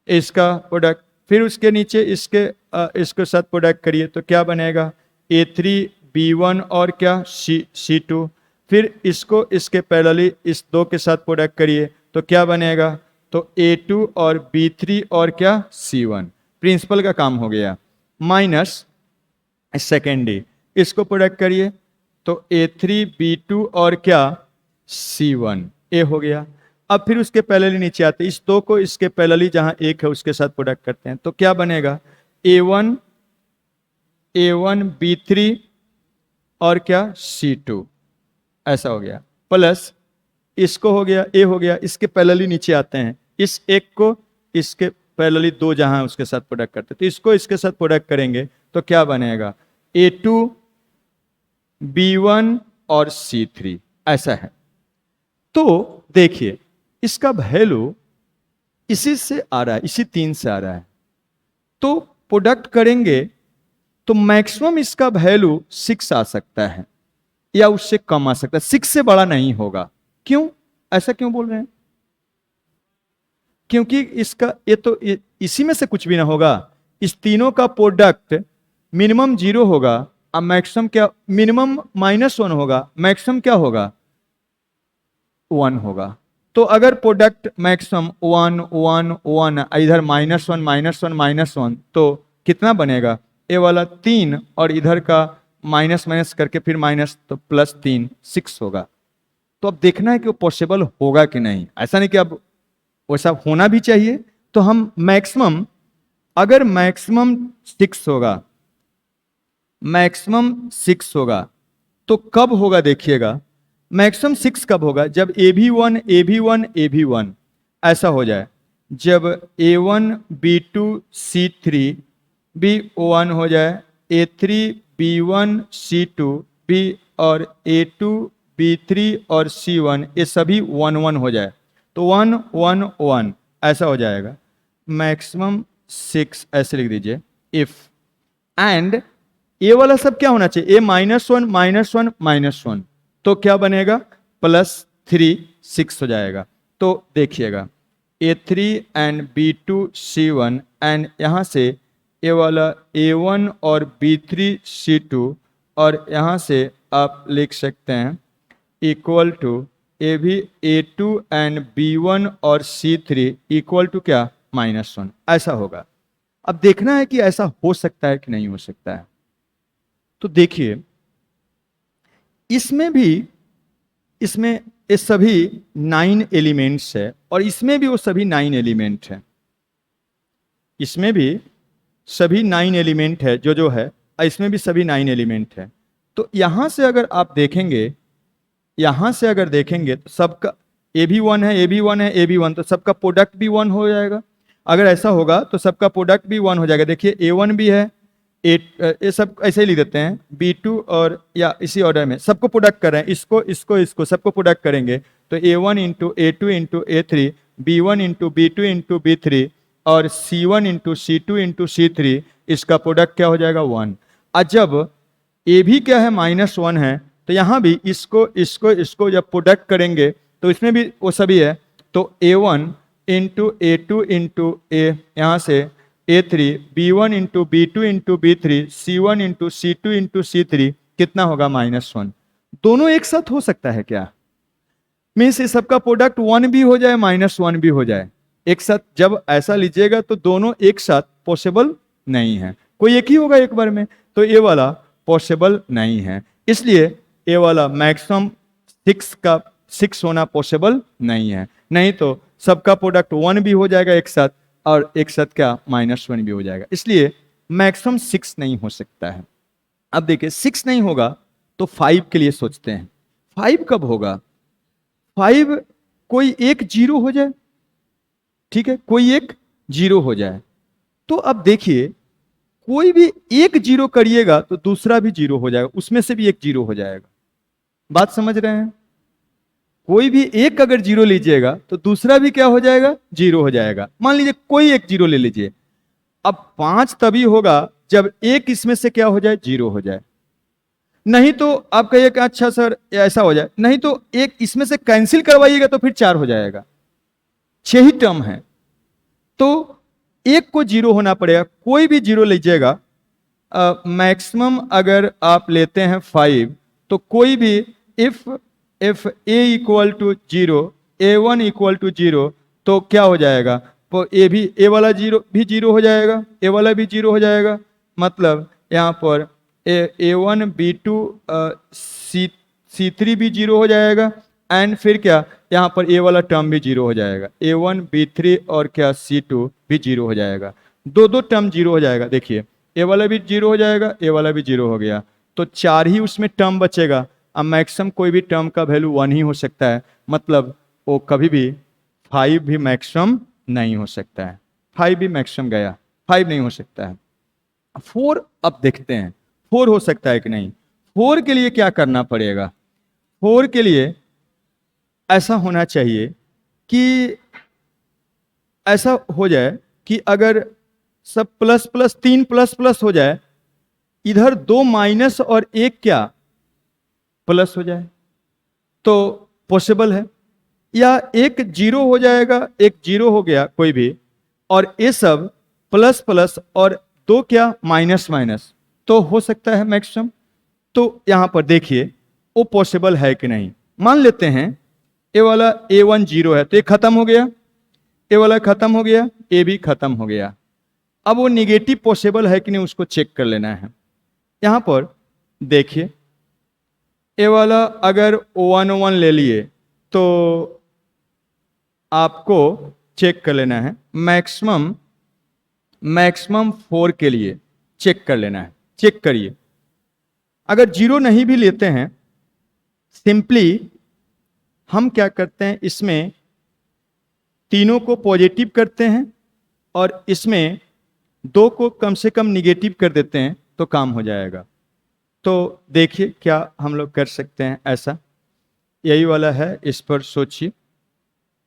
इसका प्रोडक्ट, फिर उसके नीचे इसके साथ प्रोडक्ट करिए तो क्या बनेगा A3 B1 और क्या C2, फिर इसको इसके पैरेलली इस दो के साथ प्रोडक्ट करिए तो क्या बनेगा, तो A2 और B3 और क्या C1, प्रिंसिपल का काम हो गया। माइनस सेकेंडरी, इसको प्रोडक्ट करिए तो A3 B2 और क्या C1 ए हो गया। अब फिर उसके पैरेलली नीचे आते, इस दो को इसके पैरेलली जहां एक है उसके साथ प्रोडक्ट करते हैं तो क्या बनेगा A1 B3 और क्या C2 ऐसा हो गया, प्लस इसको हो गया ए हो गया, इसके पैरेलली नीचे आते हैं, इस एक को इसके पैरेलली दो जहां उसके साथ प्रोडक्ट करते हैं तो इसको इसके साथ प्रोडक्ट करेंगे तो क्या बनेगा A2 B1 और C3 ऐसा है। तो देखिए इसका वैल्यू इसी से आ रहा है, इसी 3 से आ रहा है, तो प्रोडक्ट करेंगे तो मैक्सिमम इसका वैल्यू 6 आ सकता है या उससे कम आ सकता है, 6 से बड़ा नहीं होगा। क्यों, ऐसा क्यों बोल रहे हैं, क्योंकि इसका ये तो इसी में से कुछ भी ना होगा, इस तीनों का प्रोडक्ट मिनिमम 0 होगा और मैक्सिमम क्या, मिनिमम -1 होगा, मैक्सिमम क्या होगा 1 होगा। तो अगर प्रोडक्ट मैक्सिमम 1 1 1 इधर -1 -1 -1 तो कितना बनेगा, ये वाला 3 और इधर का माइनस माइनस करके फिर माइनस तो +3 6 होगा। तो अब देखना है कि वो पॉसिबल होगा कि नहीं, ऐसा नहीं कि अब वैसा होना भी चाहिए। तो हम मैक्सिमम, अगर मैक्सिमम 6 होगा, मैक्सिमम 6 होगा तो कब होगा देखिएगा, मैक्सिमम 6 कब होगा, जब AB1 ऐसा हो जाए, जब A1 B2 C3 भी 1 हो जाए, A3 B1 C2 भी और A2 B3 और C1 ये सभी 1 1 हो जाए तो 1 1 1 ऐसा हो जाएगा। मैक्सिमम 6 ऐसे लिख दीजिए इफ, एंड ये वाला सब क्या होना चाहिए, ए -1 -1 -1, तो क्या बनेगा +3 6 हो जाएगा। तो देखिएगा A3 and B2 C1 and यहाँ से ये वाला A1 और B3 C2 और यहाँ से आप लिख सकते हैं इक्वल टू ये भी A2 एंड B1 और C3 इक्वल टू क्या -1 ऐसा होगा। अब देखना है कि ऐसा हो सकता है कि नहीं हो सकता है। तो देखिए इसमें भी, इसमें ये सभी 9 एलिमेंट्स है और इसमें भी वो सभी 9 एलिमेंट है, इसमें भी सभी 9 एलिमेंट है जो है, इसमें भी सभी 9 एलिमेंट है। तो यहां से अगर आप देखेंगे, यहां से अगर देखेंगे तो सबका ए भी 1 है, ए भी 1 है, ए भी 1, तो सबका प्रोडक्ट भी 1 हो जाएगा। अगर ऐसा होगा तो सबका प्रोडक्ट भी 1 हो जाएगा। देखिए A1 भी है, ये सब ऐसे ही लिख देते हैं B2 और या इसी ऑर्डर में सबको प्रोडक्ट कर रहे हैं, इसको इसको इसको सबको प्रोडक्ट करेंगे तो A1 into A2 into A3, B1 into B2 into B3 और C1 into C2 into C3, इसका प्रोडक्ट क्या हो जाएगा 1। और जब ए भी क्या है -1 है तो यहाँ भी इसको इसको इसको जब प्रोडक्ट करेंगे तो इसमें भी वो सभी है, तो A1 इंटू A2 इंटू ए यहाँ से A3, B1 into B2 into B3, C1 into C2 into C3 कितना होगा -1। दोनों एक साथ हो सकता है क्या, मीन्स इस सबका प्रोडक्ट 1 भी हो जाए -1 भी हो जाए एक साथ। जब ऐसा लीजिएगा तो दोनों एक साथ पॉसिबल नहीं है, कोई एक ही होगा एक बार में, तो ये वाला पॉसिबल नहीं है। इसलिए ये वाला मैक्सिमम 6 होना पॉसिबल नहीं है, नहीं तो सबका प्रोडक्ट 1 भी हो जाएगा एक साथ और एक साथ क्या -1 भी हो जाएगा, इसलिए मैक्सिमम 6 नहीं हो सकता है। अब देखिए 6 नहीं होगा तो 5 के लिए सोचते हैं। 5 कब होगा, 5 कोई एक 0 हो जाए, ठीक है, कोई एक 0 हो जाए। तो अब देखिए कोई भी एक 0 करिएगा तो दूसरा भी 0 हो जाएगा, उसमें से भी एक 0 हो जाएगा। बात समझ रहे हैं, कोई भी एक अगर 0 लीजिएगा तो दूसरा भी क्या हो जाएगा 0 हो जाएगा। मान लीजिए कोई एक 0 ले लीजिए, अब 5 तभी होगा जब एक इसमें से क्या हो जाए 0 हो जाए, नहीं तो आप कहिए कि अच्छा सर ऐसा हो जाए, नहीं तो एक इसमें से कैंसिल करवाइएगा तो फिर 4 हो जाएगा, 6 ही टर्म है तो एक को 0 होना पड़ेगा। कोई भी 0 लीजिएगा, मैक्सिमम अगर आप लेते हैं 5 तो कोई भी if a equal to 0, A1 equal to 0 तो क्या हो जाएगा, तो ए वाला 0 भी 0 हो जाएगा, ए वाला भी 0 हो जाएगा। मतलब यहाँ पर A1 B2 C3 भी 0 हो जाएगा एंड फिर क्या यहाँ पर ए वाला टर्म भी 0 हो जाएगा, A1 B3 और क्या C2 भी 0 हो जाएगा, दो टर्म 0 हो जाएगा। देखिए ए वाला भी 0 हो जाएगा, ए वाला भी 0 हो गया, तो 4 ही उसमें टर्म बचेगा। अब मैक्सिमम कोई भी टर्म का वैल्यू 1 ही हो सकता है, मतलब वो कभी भी 5 भी मैक्सिमम नहीं हो सकता है, 5 भी मैक्सिमम गया, 5 नहीं हो सकता है। 4 अब देखते हैं 4 हो सकता है कि नहीं। 4 के लिए क्या करना पड़ेगा, 4 के लिए ऐसा होना चाहिए कि ऐसा हो जाए कि अगर सब प्लस प्लस 3 प्लस प्लस हो जाए, इधर 2 माइनस और 1 क्या प्लस हो जाए तो पॉसिबल है, या एक 0 हो जाएगा, एक 0 हो गया कोई भी, और ये सब प्लस प्लस और 2 क्या माइनस माइनस, तो हो सकता है मैक्सिमम। तो यहां पर देखिए वो पॉसिबल है कि नहीं। मान लेते हैं ये वाला A1 0 है तो ये खत्म हो गया, ये वाला खत्म हो गया, ये भी खत्म हो गया। अब वो निगेटिव पॉसिबल है कि नहीं उसको चेक कर लेना है। यहां पर देखिए ये वाला अगर 1 1 ले लिए तो आपको चेक कर लेना है, मैक्सिमम 4 के लिए चेक कर लेना है। चेक करिए, अगर 0 नहीं भी लेते हैं, सिंपली हम क्या करते हैं, इसमें तीनों को पॉजिटिव करते हैं और इसमें 2 को कम से कम निगेटिव कर देते हैं तो काम हो जाएगा। तो देखिए क्या हम लोग कर सकते हैं ऐसा। यही वाला है, इस पर सोचिए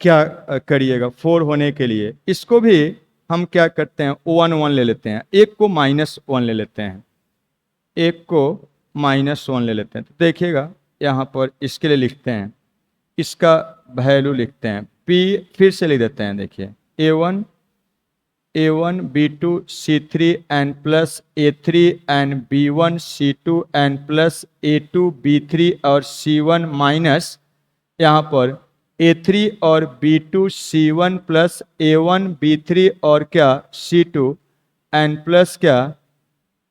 क्या करिएगा 4 होने के लिए। इसको भी हम क्या करते हैं, 1 1 ले लेते हैं, एक को -1 ले लेते हैं, एक को -1 ले लेते हैं। तो देखिएगा यहाँ पर इसके लिए लिखते हैं, इसका वैल्यू लिखते हैं, p फिर से लिख देते हैं। देखिए a1 b2 c3 n plus a3 n b1 c2 n plus a2 b3 और c1 माइनस यहाँ पर a3 और b2 c1 plus a1 b3 और क्या c2 n प्लस क्या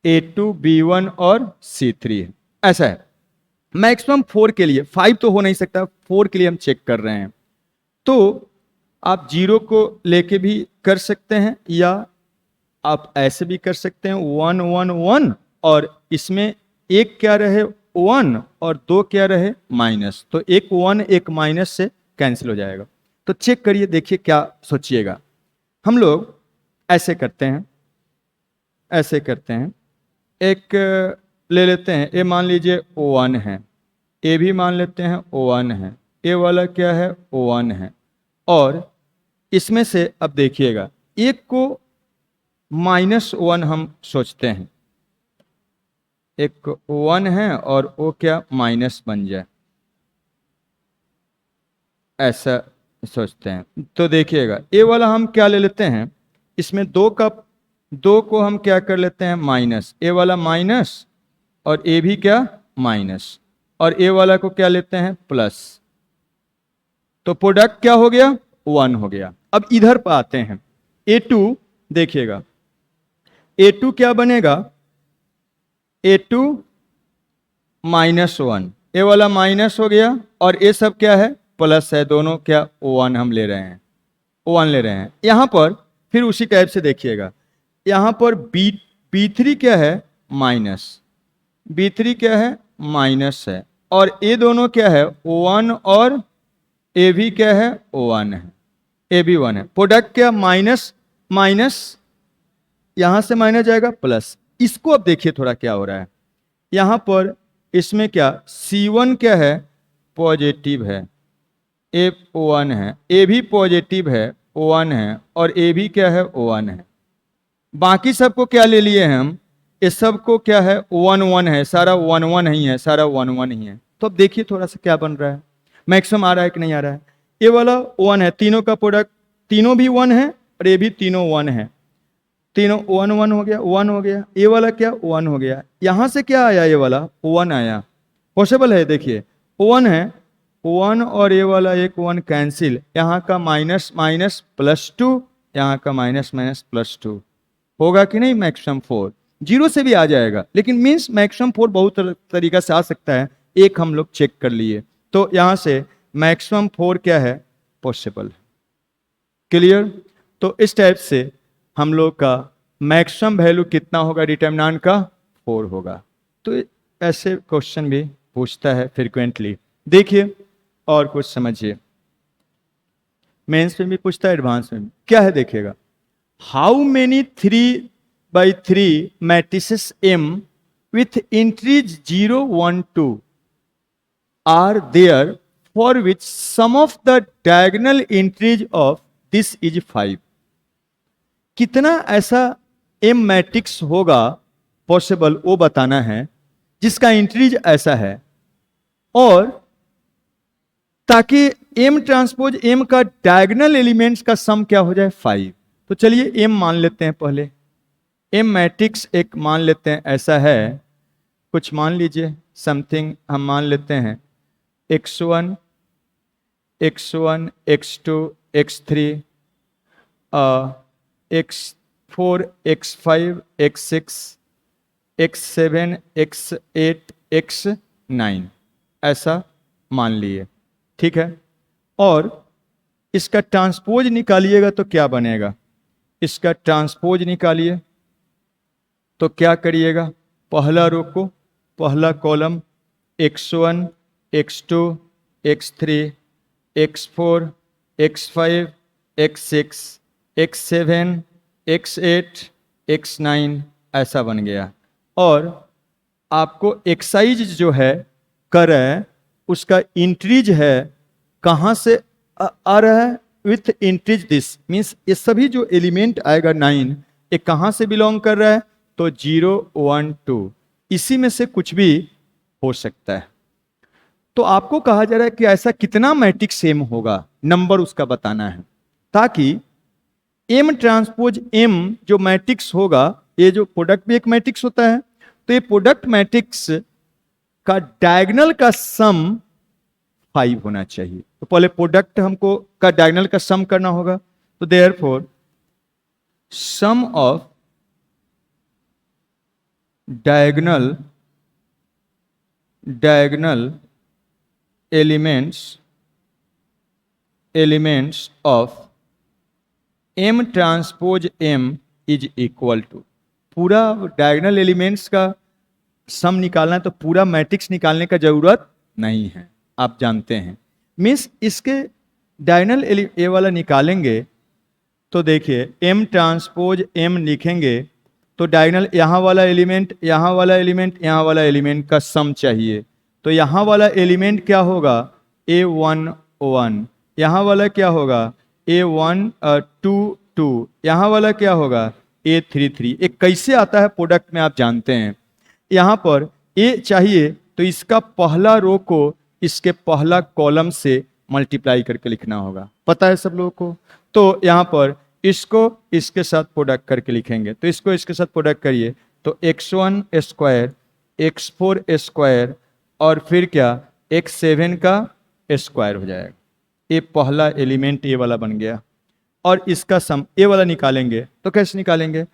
a2 b1 और c3 है। ऐसा है। मैक्सिमम 4 के लिए, 5 तो हो नहीं सकता, 4 के लिए हम चेक कर रहे हैं। तो आप 0 को लेके भी कर सकते हैं, या आप ऐसे भी कर सकते हैं 1 1 1, और इसमें एक क्या रहे 1 और 2 क्या रहे माइनस, तो एक 1 एक माइनस से कैंसिल हो जाएगा। तो चेक करिए, देखिए क्या सोचिएगा। हम लोग ऐसे करते हैं, ऐसे करते हैं, एक ले लेते हैं, ए मान लीजिए 1 है, ए भी मान लेते हैं 1 है, ए वाला क्या है 1 है, और इसमें से अब देखिएगा एक को -1 हम सोचते हैं, एक 1 है और वो क्या माइनस बन जाए, ऐसा सोचते हैं। तो देखिएगा ए वाला हम क्या ले लेते हैं, इसमें 2 को हम क्या कर लेते हैं माइनस, ए वाला माइनस और ए भी क्या माइनस, और ए वाला को क्या लेते हैं प्लस, तो प्रोडक्ट क्या हो गया 1 हो गया। अब इधर पर आते हैं, a2 देखिएगा, a2 क्या बनेगा, a2 -1, ए वाला माइनस हो गया और ये सब क्या है प्लस है, दोनों क्या 1 हम ले रहे हैं, 1 ले रहे हैं। यहां पर फिर उसी टाइप से देखिएगा, यहां पर b3 क्या है माइनस, b3 क्या है माइनस है, और ये दोनों क्या है 1 और ए भी क्या है 1 है, ए भी 1 है। प्रोडक्ट क्या माइनस माइनस, यहां से माइनस जाएगा प्लस। इसको अब देखिए थोड़ा क्या हो रहा है, यहां पर इसमें क्या C1 क्या है पॉजिटिव है, ए 1 है, ए भी पॉजिटिव है 1 है, और ए भी क्या है 1 है। बाकी सबको क्या ले लिए हैं हम, इस सबको क्या है 1 1 है, सारा 1 1 ही है, सारा 1 1 ही है। तो अब देखिए थोड़ा सा क्या बन रहा है, मैक्सिमम आ रहा है कि नहीं आ रहा है। ये वाला 1 है, तीनों का प्रोडक्ट, तीनों भी 1 है और ये भी तीनों 1 है, तीनों 1 1 हो गया, 1 हो गया। ये वाला क्या 1 हो गया, यहां से क्या आया ये वाला 1 आया, पॉसिबल है। देखिए 1 है, 1 और ये वाला एक 1 कैंसिल, यहाँ का माइनस माइनस +2, यहाँ का माइनस माइनस +2 होगा कि नहीं। मैक्सिमम 4 0 से भी आ जाएगा, लेकिन मीन्स मैक्सिमम 4 बहुत तरीका से आ सकता है, एक हम लोग चेक कर लिए। तो यहां से मैक्सिमम 4 क्या है पॉसिबल, क्लियर। तो इस टाइप से हम लोग का मैक्सिमम वैल्यू कितना होगा डिटरमिनेंट का 4 होगा। तो ऐसे क्वेश्चन भी पूछता है फ्रीक्वेंटली। देखिए और कुछ समझिए, मेंस में भी पूछता है, एडवांस में भी। क्या है देखिएगा, how many 3x3 matrices M with entries 0 1 2 are there for which sum of the diagonal entries of this is 5। कितना ऐसा M मैट्रिक्स होगा पॉसिबल वो बताना है जिसका इंट्रीज ऐसा है, और ताकि M ट्रांसपोज M का डायगोनल एलिमेंट्स का सम क्या हो जाए 5। तो चलिए M मान लेते हैं, पहले M मैट्रिक्स एक मान लेते हैं, ऐसा है कुछ, मान लीजिए समथिंग हम मान लेते हैं x1 x1 x2 x3 x4 x5 x6 x7 x8 x9 ऐसा मान लिए, ठीक है। और इसका ट्रांसपोज निकालिएगा तो क्या बनेगा, इसका ट्रांसपोज निकालिए तो क्या करिएगा, पहला रो को, पहला column x1 x2 x3 x4 x5 x6 x7 x8 x9 ऐसा बन गया। और आपको एक्सरसाइज जो है कर रहे हैं उसका इंट्रीज है कहां से आ रहा है, विथ इंट्रीज दिस मीन्स ये सभी जो एलिमेंट आएगा 9 ये कहां से बिलोंग कर रहा है, तो 0 1 2 इसी में से कुछ भी हो सकता है। तो आपको कहा जा रहा है कि ऐसा कितना मैट्रिक्स सेम होगा, नंबर उसका बताना है, ताकि एम ट्रांसपोज एम जो मैट्रिक्स होगा, ये जो प्रोडक्ट भी एक मैट्रिक्स होता है, तो ये प्रोडक्ट मैट्रिक्स का डायगोनल का सम 5 होना चाहिए। तो पहले प्रोडक्ट हमको का डायगोनल का सम करना होगा, तो therefore sum of diagonal elements of M transpose M is equal to, पूरा डायगोनल एलिमेंट्स का सम निकालना है तो पूरा मैट्रिक्स निकालने का जरूरत नहीं है, आप जानते हैं। मीन्स इसके डायगोनल ए वाला निकालेंगे तो देखिए एम ट्रांसपोज एम लिखेंगे तो डायगोनल यहाँ वाला एलिमेंट, यहाँ वाला एलिमेंट, यहाँ वाला एलिमेंट का सम चाहिए। तो यहाँ वाला एलिमेंट क्या होगा, A1 1, यहाँ वाला क्या होगा A1 2 2, यहाँ वाला क्या होगा A3 3। एक कैसे आता है प्रोडक्ट में आप जानते हैं, यहाँ पर A चाहिए तो इसका पहला रो को इसके पहला कॉलम से मल्टीप्लाई करके लिखना होगा, पता है सब लोगों को। तो यहाँ पर इसको इसके साथ प्रोडक्ट करके लिखेंगे, तो इसको इसके साथ प्रोडक्ट करिए तो x1 स्क्वायर x4 स्क्वायर और फिर क्या x7 का स्क्वायर हो जाएगा। ये पहला एलिमेंट ये वाला बन गया, और इसका सम ये वाला निकालेंगे तो कैसे निकालेंगे,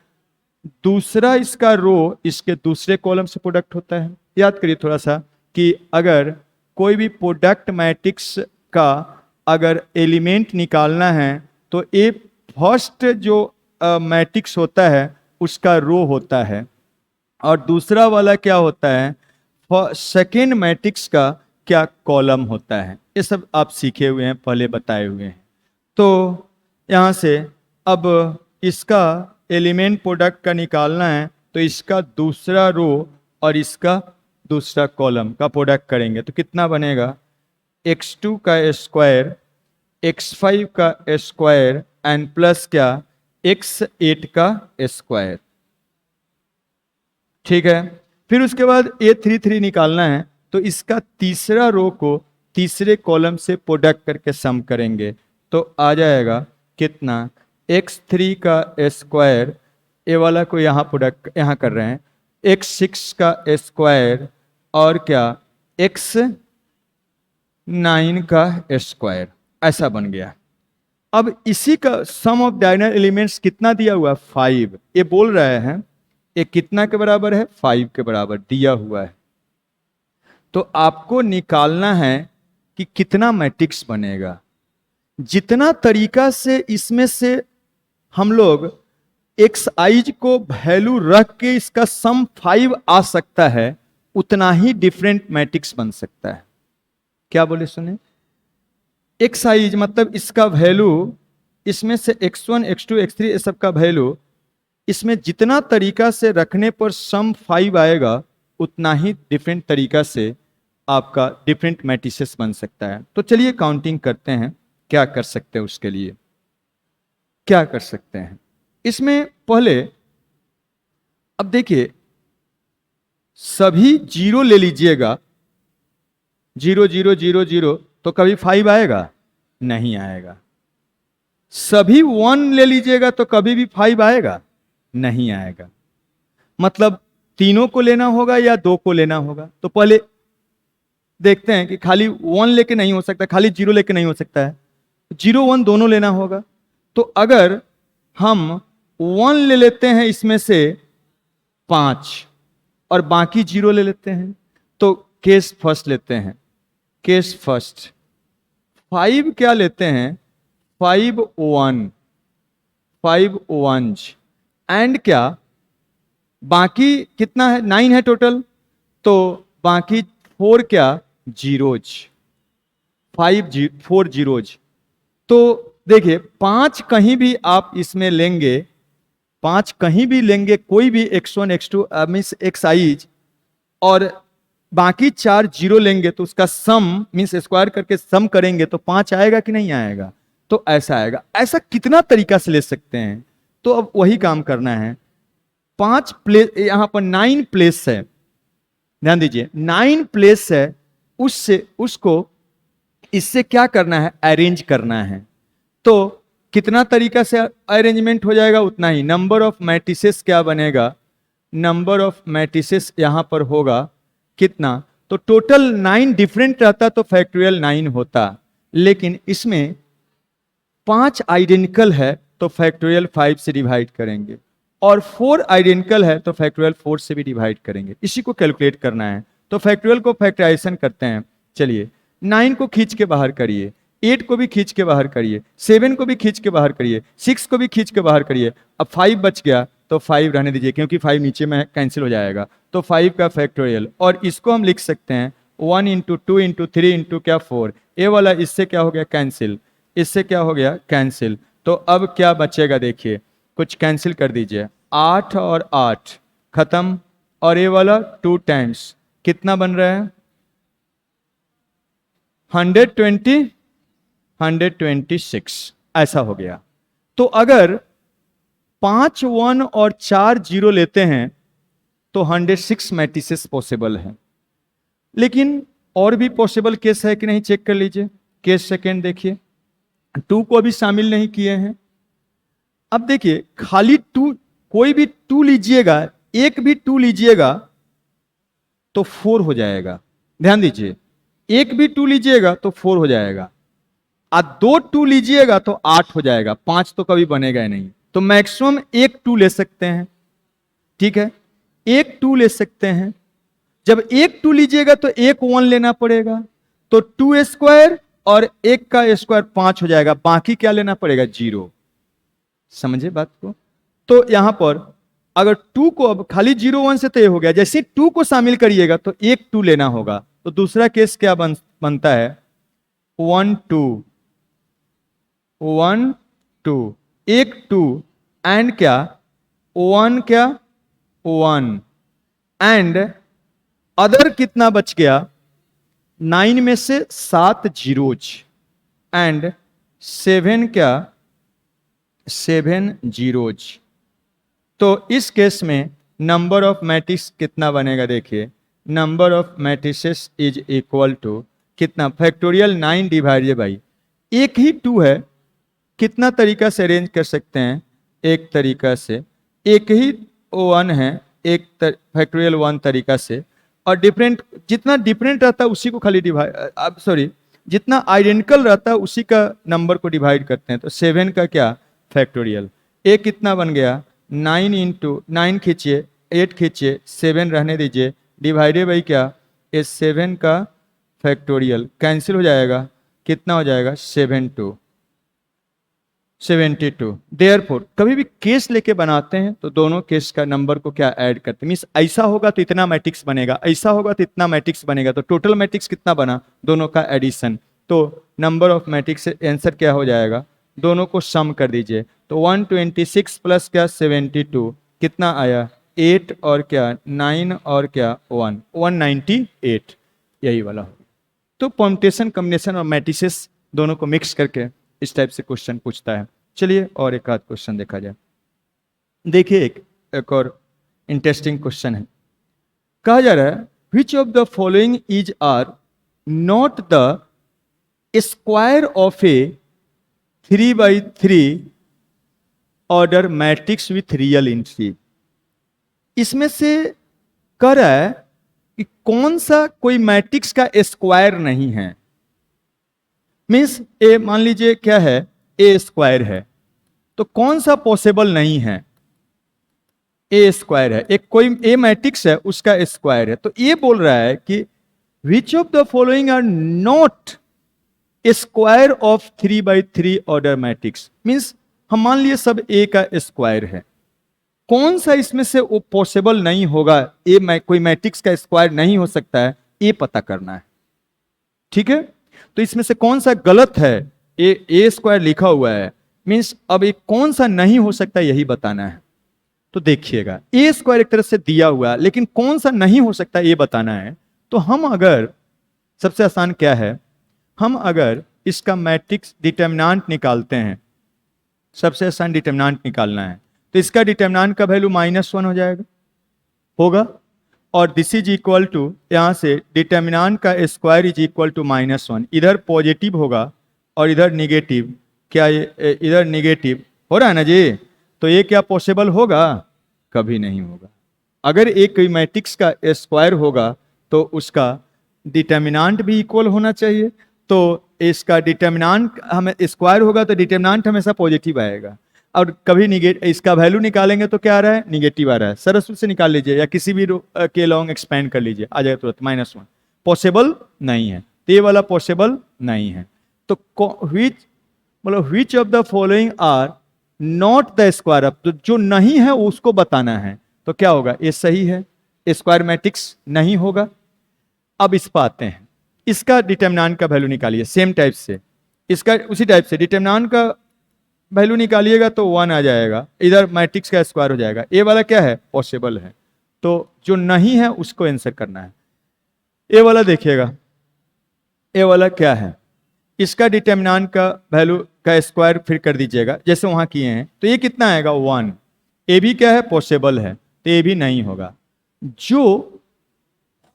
दूसरा इसका रो इसके दूसरे कॉलम से प्रोडक्ट होता है। याद करिए थोड़ा सा कि अगर कोई भी प्रोडक्ट मैट्रिक्स का अगर एलिमेंट निकालना है तो ये फर्स्ट जो मैट्रिक्स होता है उसका रो होता है, और दूसरा वाला क्या होता है, सेकेंड मैट्रिक्स का क्या कॉलम होता है। ये सब आप सीखे हुए हैं, पहले बताए हुए हैं। तो यहाँ से अब इसका एलिमेंट प्रोडक्ट का निकालना है तो इसका दूसरा रो और इसका दूसरा कॉलम का प्रोडक्ट करेंगे तो कितना बनेगा, x2 का स्क्वायर x5 का स्क्वायर एंड प्लस क्या x8 का स्क्वायर। ठीक है, फिर उसके बाद A33 निकालना है तो इसका तीसरा रो को तीसरे कॉलम से प्रोडक्ट करके सम करेंगे तो आ जाएगा कितना, x3 का स्क्वायर, ए वाला को यहाँ प्रोडक्ट यहाँ कर रहे हैं, x6 का स्क्वायर और क्या x9 का स्क्वायर, ऐसा बन गया। अब इसी का सम ऑफ डायगोनल एलिमेंट्स कितना दिया हुआ है, 5। ये बोल रहे हैं ये कितना के बराबर है, 5 के बराबर दिया हुआ है। तो आपको निकालना है कि कितना मैट्रिक्स बनेगा। जितना तरीका से इसमें से हम लोग xi को वैल्यू रख के इसका सम 5 आ सकता है, उतना ही डिफरेंट मैट्रिक्स बन सकता है। क्या बोले सुने, xi मतलब इसका वैल्यू, इसमें से x1 x2 x3 ये सब का वैल्यू इसमें जितना तरीका से रखने पर सम 5 आएगा उतना ही डिफरेंट तरीका से आपका डिफरेंट मैट्रिसेस बन सकता है। तो चलिए काउंटिंग करते हैं, क्या कर सकते हैं उसके लिए, क्या कर सकते हैं इसमें। पहले अब देखिए सभी 0 ले लीजिएगा, 0 0 0 0 तो कभी 5 आएगा, नहीं आएगा। सभी 1 ले लीजिएगा तो कभी भी 5 आएगा, नहीं आएगा। मतलब तीनों को लेना होगा या 2 को लेना होगा। तो पहले देखते हैं कि खाली 1 लेके नहीं हो सकता, खाली 0 लेके नहीं हो सकता है, 0 1 दोनों लेना होगा। तो अगर हम 1 ले लेते हैं इसमें से 5 और बाकी 0 ले लेते हैं तो केस फर्स्ट लेते हैं, केस फर्स्ट 5 क्या लेते हैं, 5 1 एंड क्या बाकी कितना है, 9 है टोटल, तो बाकी 4 क्या जीरोज, 4 जीरोज। तो देखिए 5 कहीं भी आप इसमें लेंगे, 5 कहीं भी लेंगे, कोई भी x1 x2 मीन्स xi और बाकी 4 जीरो लेंगे तो उसका सम मीन्स स्क्वायर करके सम करेंगे तो 5 आएगा कि नहीं आएगा? तो ऐसा आएगा। ऐसा कितना तरीका से ले सकते हैं? तो अब वही काम करना है। 5 प्लेस, यहां पर 9 प्लेस है, ध्यान दीजिए 9 प्लेस है, उससे उसको इससे क्या करना है? अरेंज करना है। तो कितना तरीका से अरेंजमेंट हो जाएगा? उतना ही। नंबर ऑफ मैट्रिसेस क्या बनेगा? नंबर ऑफ मैट्रिसेस यहां पर होगा कितना? तो टोटल 9 डिफरेंट रहता तो फैक्टोरियल 9 होता, लेकिन इसमें 5 आइडेंटिकल है तो फैक्टोरियल 5 से डिवाइड करेंगे, और 4 आइडेंटिकल है तो फैक्टोरियल 4 से भी डिवाइड करेंगे। इसी को कैलकुलेट करना है। तो फैक्टोरियल को फैक्टराइजेशन करते हैं। चलिए 9 को खींच के बाहर करिए, 8 को भी खींच के बाहर करिए, 7 को भी खींच के बाहर करिए, 6 को भी खींच के बाहर करिए। अब 5 बच गया तो 5 रहने दीजिए, क्योंकि 5 नीचे में कैंसिल हो जाएगा। तो 5 का फैक्टोरियल, और इसको हम लिख सकते हैं 1 इंटू 2 इंटू 3 इंटू क्या 4। ए वाला इससे क्या हो गया? कैंसिल। इससे क्या हो गया? कैंसिल। तो अब क्या बचेगा? देखिए कुछ कैंसिल कर दीजिए। 8 और 8 खत्म, और ये वाला 2 टाइम्स कितना बन रहा है? 120, 126 ऐसा हो गया। तो अगर 5 1 और 4 0 लेते हैं तो 106 मैट्रिसेस पॉसिबल है। लेकिन और भी पॉसिबल केस है कि नहीं, चेक कर लीजिए। केस सेकेंड देखिए, 2 को भी शामिल नहीं किए हैं। अब देखिए खाली 2, कोई भी 2 लीजिएगा, एक भी 2 लीजिएगा तो 4 हो जाएगा। ध्यान दीजिए, एक भी 2 लीजिएगा तो 4 हो जाएगा, और 2 2 लीजिएगा तो 8 हो जाएगा। 5 तो कभी बनेगा ही नहीं। तो मैक्सिमम एक 2 ले सकते हैं, ठीक है, एक 2 ले सकते हैं। जब एक 2 लीजिएगा तो एक 1 लेना पड़ेगा, तो 2 स्क्वायर और एक का स्क्वायर 5 हो जाएगा, बाकी क्या लेना पड़ेगा? 0। समझे बात को? तो यहां पर अगर 2 को, अब खाली 0 1 से तो ये हो गया, जैसे 2 को शामिल करिएगा तो एक 2 लेना होगा। तो दूसरा केस क्या बनता है? 1 2 1 2, एक 2 एंड क्या 1, क्या 1, एंड अदर कितना बच गया? 9 में से 7 जीरोज एंड 7, क्या 7 जीरोज। तो इस केस में नंबर ऑफ मैट्रिक्स कितना बनेगा? देखिए number of matrices is equal to कितना? फैक्टोरियल 9 डिवाइडेड बाई, एक ही 2 है, कितना तरीका से अरेंज कर सकते हैं? एक तरीका से, एक ही 1 है, एक फैक्टोरियल 1 तरीका से, और डिफरेंट, जितना डिफरेंट रहता है उसी को खाली डिवाइड, अब सॉरी, जितना आइडेंटिकल रहता है उसी का नंबर को डिवाइड करते हैं। तो 7 का क्या फैक्टोरियल, एक कितना बन गया? 9 इंटू 9 खींचिए, 8 खींचिए, 7 रहने दीजिए, डिवाइडेड बाई क्या? इस 7 का फैक्टोरियल कैंसिल हो जाएगा, कितना हो जाएगा? 72। देयरफॉर कभी भी केस लेके बनाते हैं तो दोनों केस का नंबर को क्या ऐड करते हैं? मींस ऐसा होगा तो इतना मैट्रिक्स बनेगा, ऐसा होगा तो इतना मैट्रिक्स बनेगा, तो टोटल मैट्रिक्स कितना बना? दोनों का एडिशन। तो नंबर ऑफ मैट्रिक्स से आंसर क्या हो जाएगा? दोनों को सम कर दीजिए। तो 126 प्लस क्या 72 कितना आया? 8 और क्या 9 और क्या 1, 198, यही वाला हो। तो परम्यूटेशन, कॉम्बिनेशन और मैट्रिसेस दोनों को मिक्स करके इस टाइप से क्वेश्चन पूछता है। चलिए और एक आध क्वेश्चन देखा जाए। देखिए एक और इंटरेस्टिंग क्वेश्चन है। कहा जा रहा है which of the following is are not the square of a 3x3 order matrix with real entry. इसमें से कह रहा है कि कौन सा कोई मैट्रिक्स का स्क्वायर नहीं है। मीन्स ए मान लीजिए क्या है, ए स्क्वायर है, तो कौन सा पॉसिबल नहीं है? ए स्क्वायर है, एक कोई ए मैट्रिक्स है उसका स्क्वायर है। तो ये बोल रहा है कि which of the following are not square of 3x3 order matrix. Means हम मान लिए सब ए का स्क्वायर है, कौन सा इसमें से वो पॉसिबल नहीं होगा, ए कोई मैट्रिक्स का स्क्वायर नहीं हो सकता है, ये पता करना है। ठीक है, तो इसमें से कौन सा गलत है? ए स्क्वायर लिखा हुआ है, मीन्स अब एक कौन सा नहीं हो सकता यही बताना है। तो देखिएगा ए स्क्वायर एक तरह से दिया हुआ है, लेकिन कौन सा नहीं हो सकता ये बताना है। तो हम अगर, सबसे आसान क्या है, हम अगर इसका मैट्रिक्स डिटर्मिनेंट निकालते हैं, सबसे आसान डिटर्मिनेंट निकालना है, तो इसका डिटर्मिनेंट का वैल्यू -1 हो जाएगा, होगा। और दिस इज इक्वल टू, यहाँ से डिटर्मिनेंट का स्क्वायर इज इक्वल टू -1, इधर पॉजिटिव होगा और इधर निगेटिव। क्या ये इधर निगेटिव हो रहा है ना जी? तो ये क्या पॉसिबल होगा? कभी नहीं होगा। अगर एक कोई मैट्रिक्स का स्क्वायर होगा तो उसका डिटर्मिनेंट भी इक्वल होना चाहिए। तो इसका डिटर्मिनेंट हमें स्क्वायर होगा तो डिटर्मिनेंट हमेशा पॉजिटिव आएगा, और कभी निगेटिव, इसका वैल्यू निकालेंगे तो क्या आ रहा है? निगेटिव आ रहा है। सरस्वती से निकाल लीजिए या किसी भी के लॉन्ग एक्सपेंड कर लीजिए, आ जाएगा तुरंत -1। पॉसिबल नहीं है, तो ये वाला पॉसिबल नहीं है। तो which of the following are not the square of, तो जो नहीं है उसको बताना है। तो क्या होगा? ये सही है, स्क्वायर मैट्रिक्स नहीं होगा। अब इस पर आते हैं, इसका डिटर्मिनेंट का वैल्यू निकालिए सेम टाइप से, इसका उसी टाइप से डिटर्मिनेंट का वैल्यू निकालिएगा तो 1 आ जाएगा, इधर मैट्रिक्स का स्क्वायर हो जाएगा। ये वाला क्या है? पॉसिबल है। तो जो नहीं है उसको आंसर करना है। ये वाला देखिएगा, ये वाला क्या है? इसका डिटर्मिनेंट का वैल्यू का स्क्वायर फिर कर दीजिएगा जैसे वहां किए हैं, तो ये कितना आएगा? 1। ये भी क्या है? पॉसिबल है, तो ये भी नहीं होगा। जो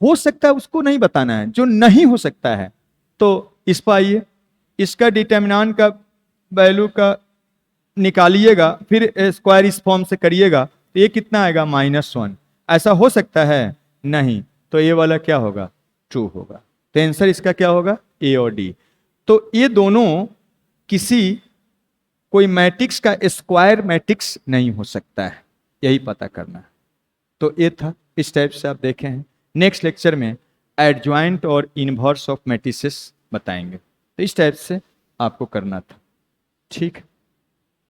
हो सकता है उसको नहीं बताना है, जो नहीं हो सकता है। तो इस पर आइए, इसका डिटर्मिनेंट का वैल्यू का निकालिएगा, फिर स्क्वायर इस फॉर्म से करिएगा, तो ये कितना आएगा? -1। ऐसा हो सकता है? नहीं। तो ये वाला क्या होगा? ट्रू होगा। तो आंसर इसका क्या होगा? ए और डी। तो ये दोनों किसी कोई मैट्रिक्स का स्क्वायर मैट्रिक्स नहीं हो सकता है, यही पता करना है। तो ये था, इस टाइप से आप देखे हैं। नेक्स्ट लेक्चर में एडजॉइंट और इनवर्स ऑफ मैट्रिसेस बताएंगे, तो इस टाइप से आपको करना था। ठीक।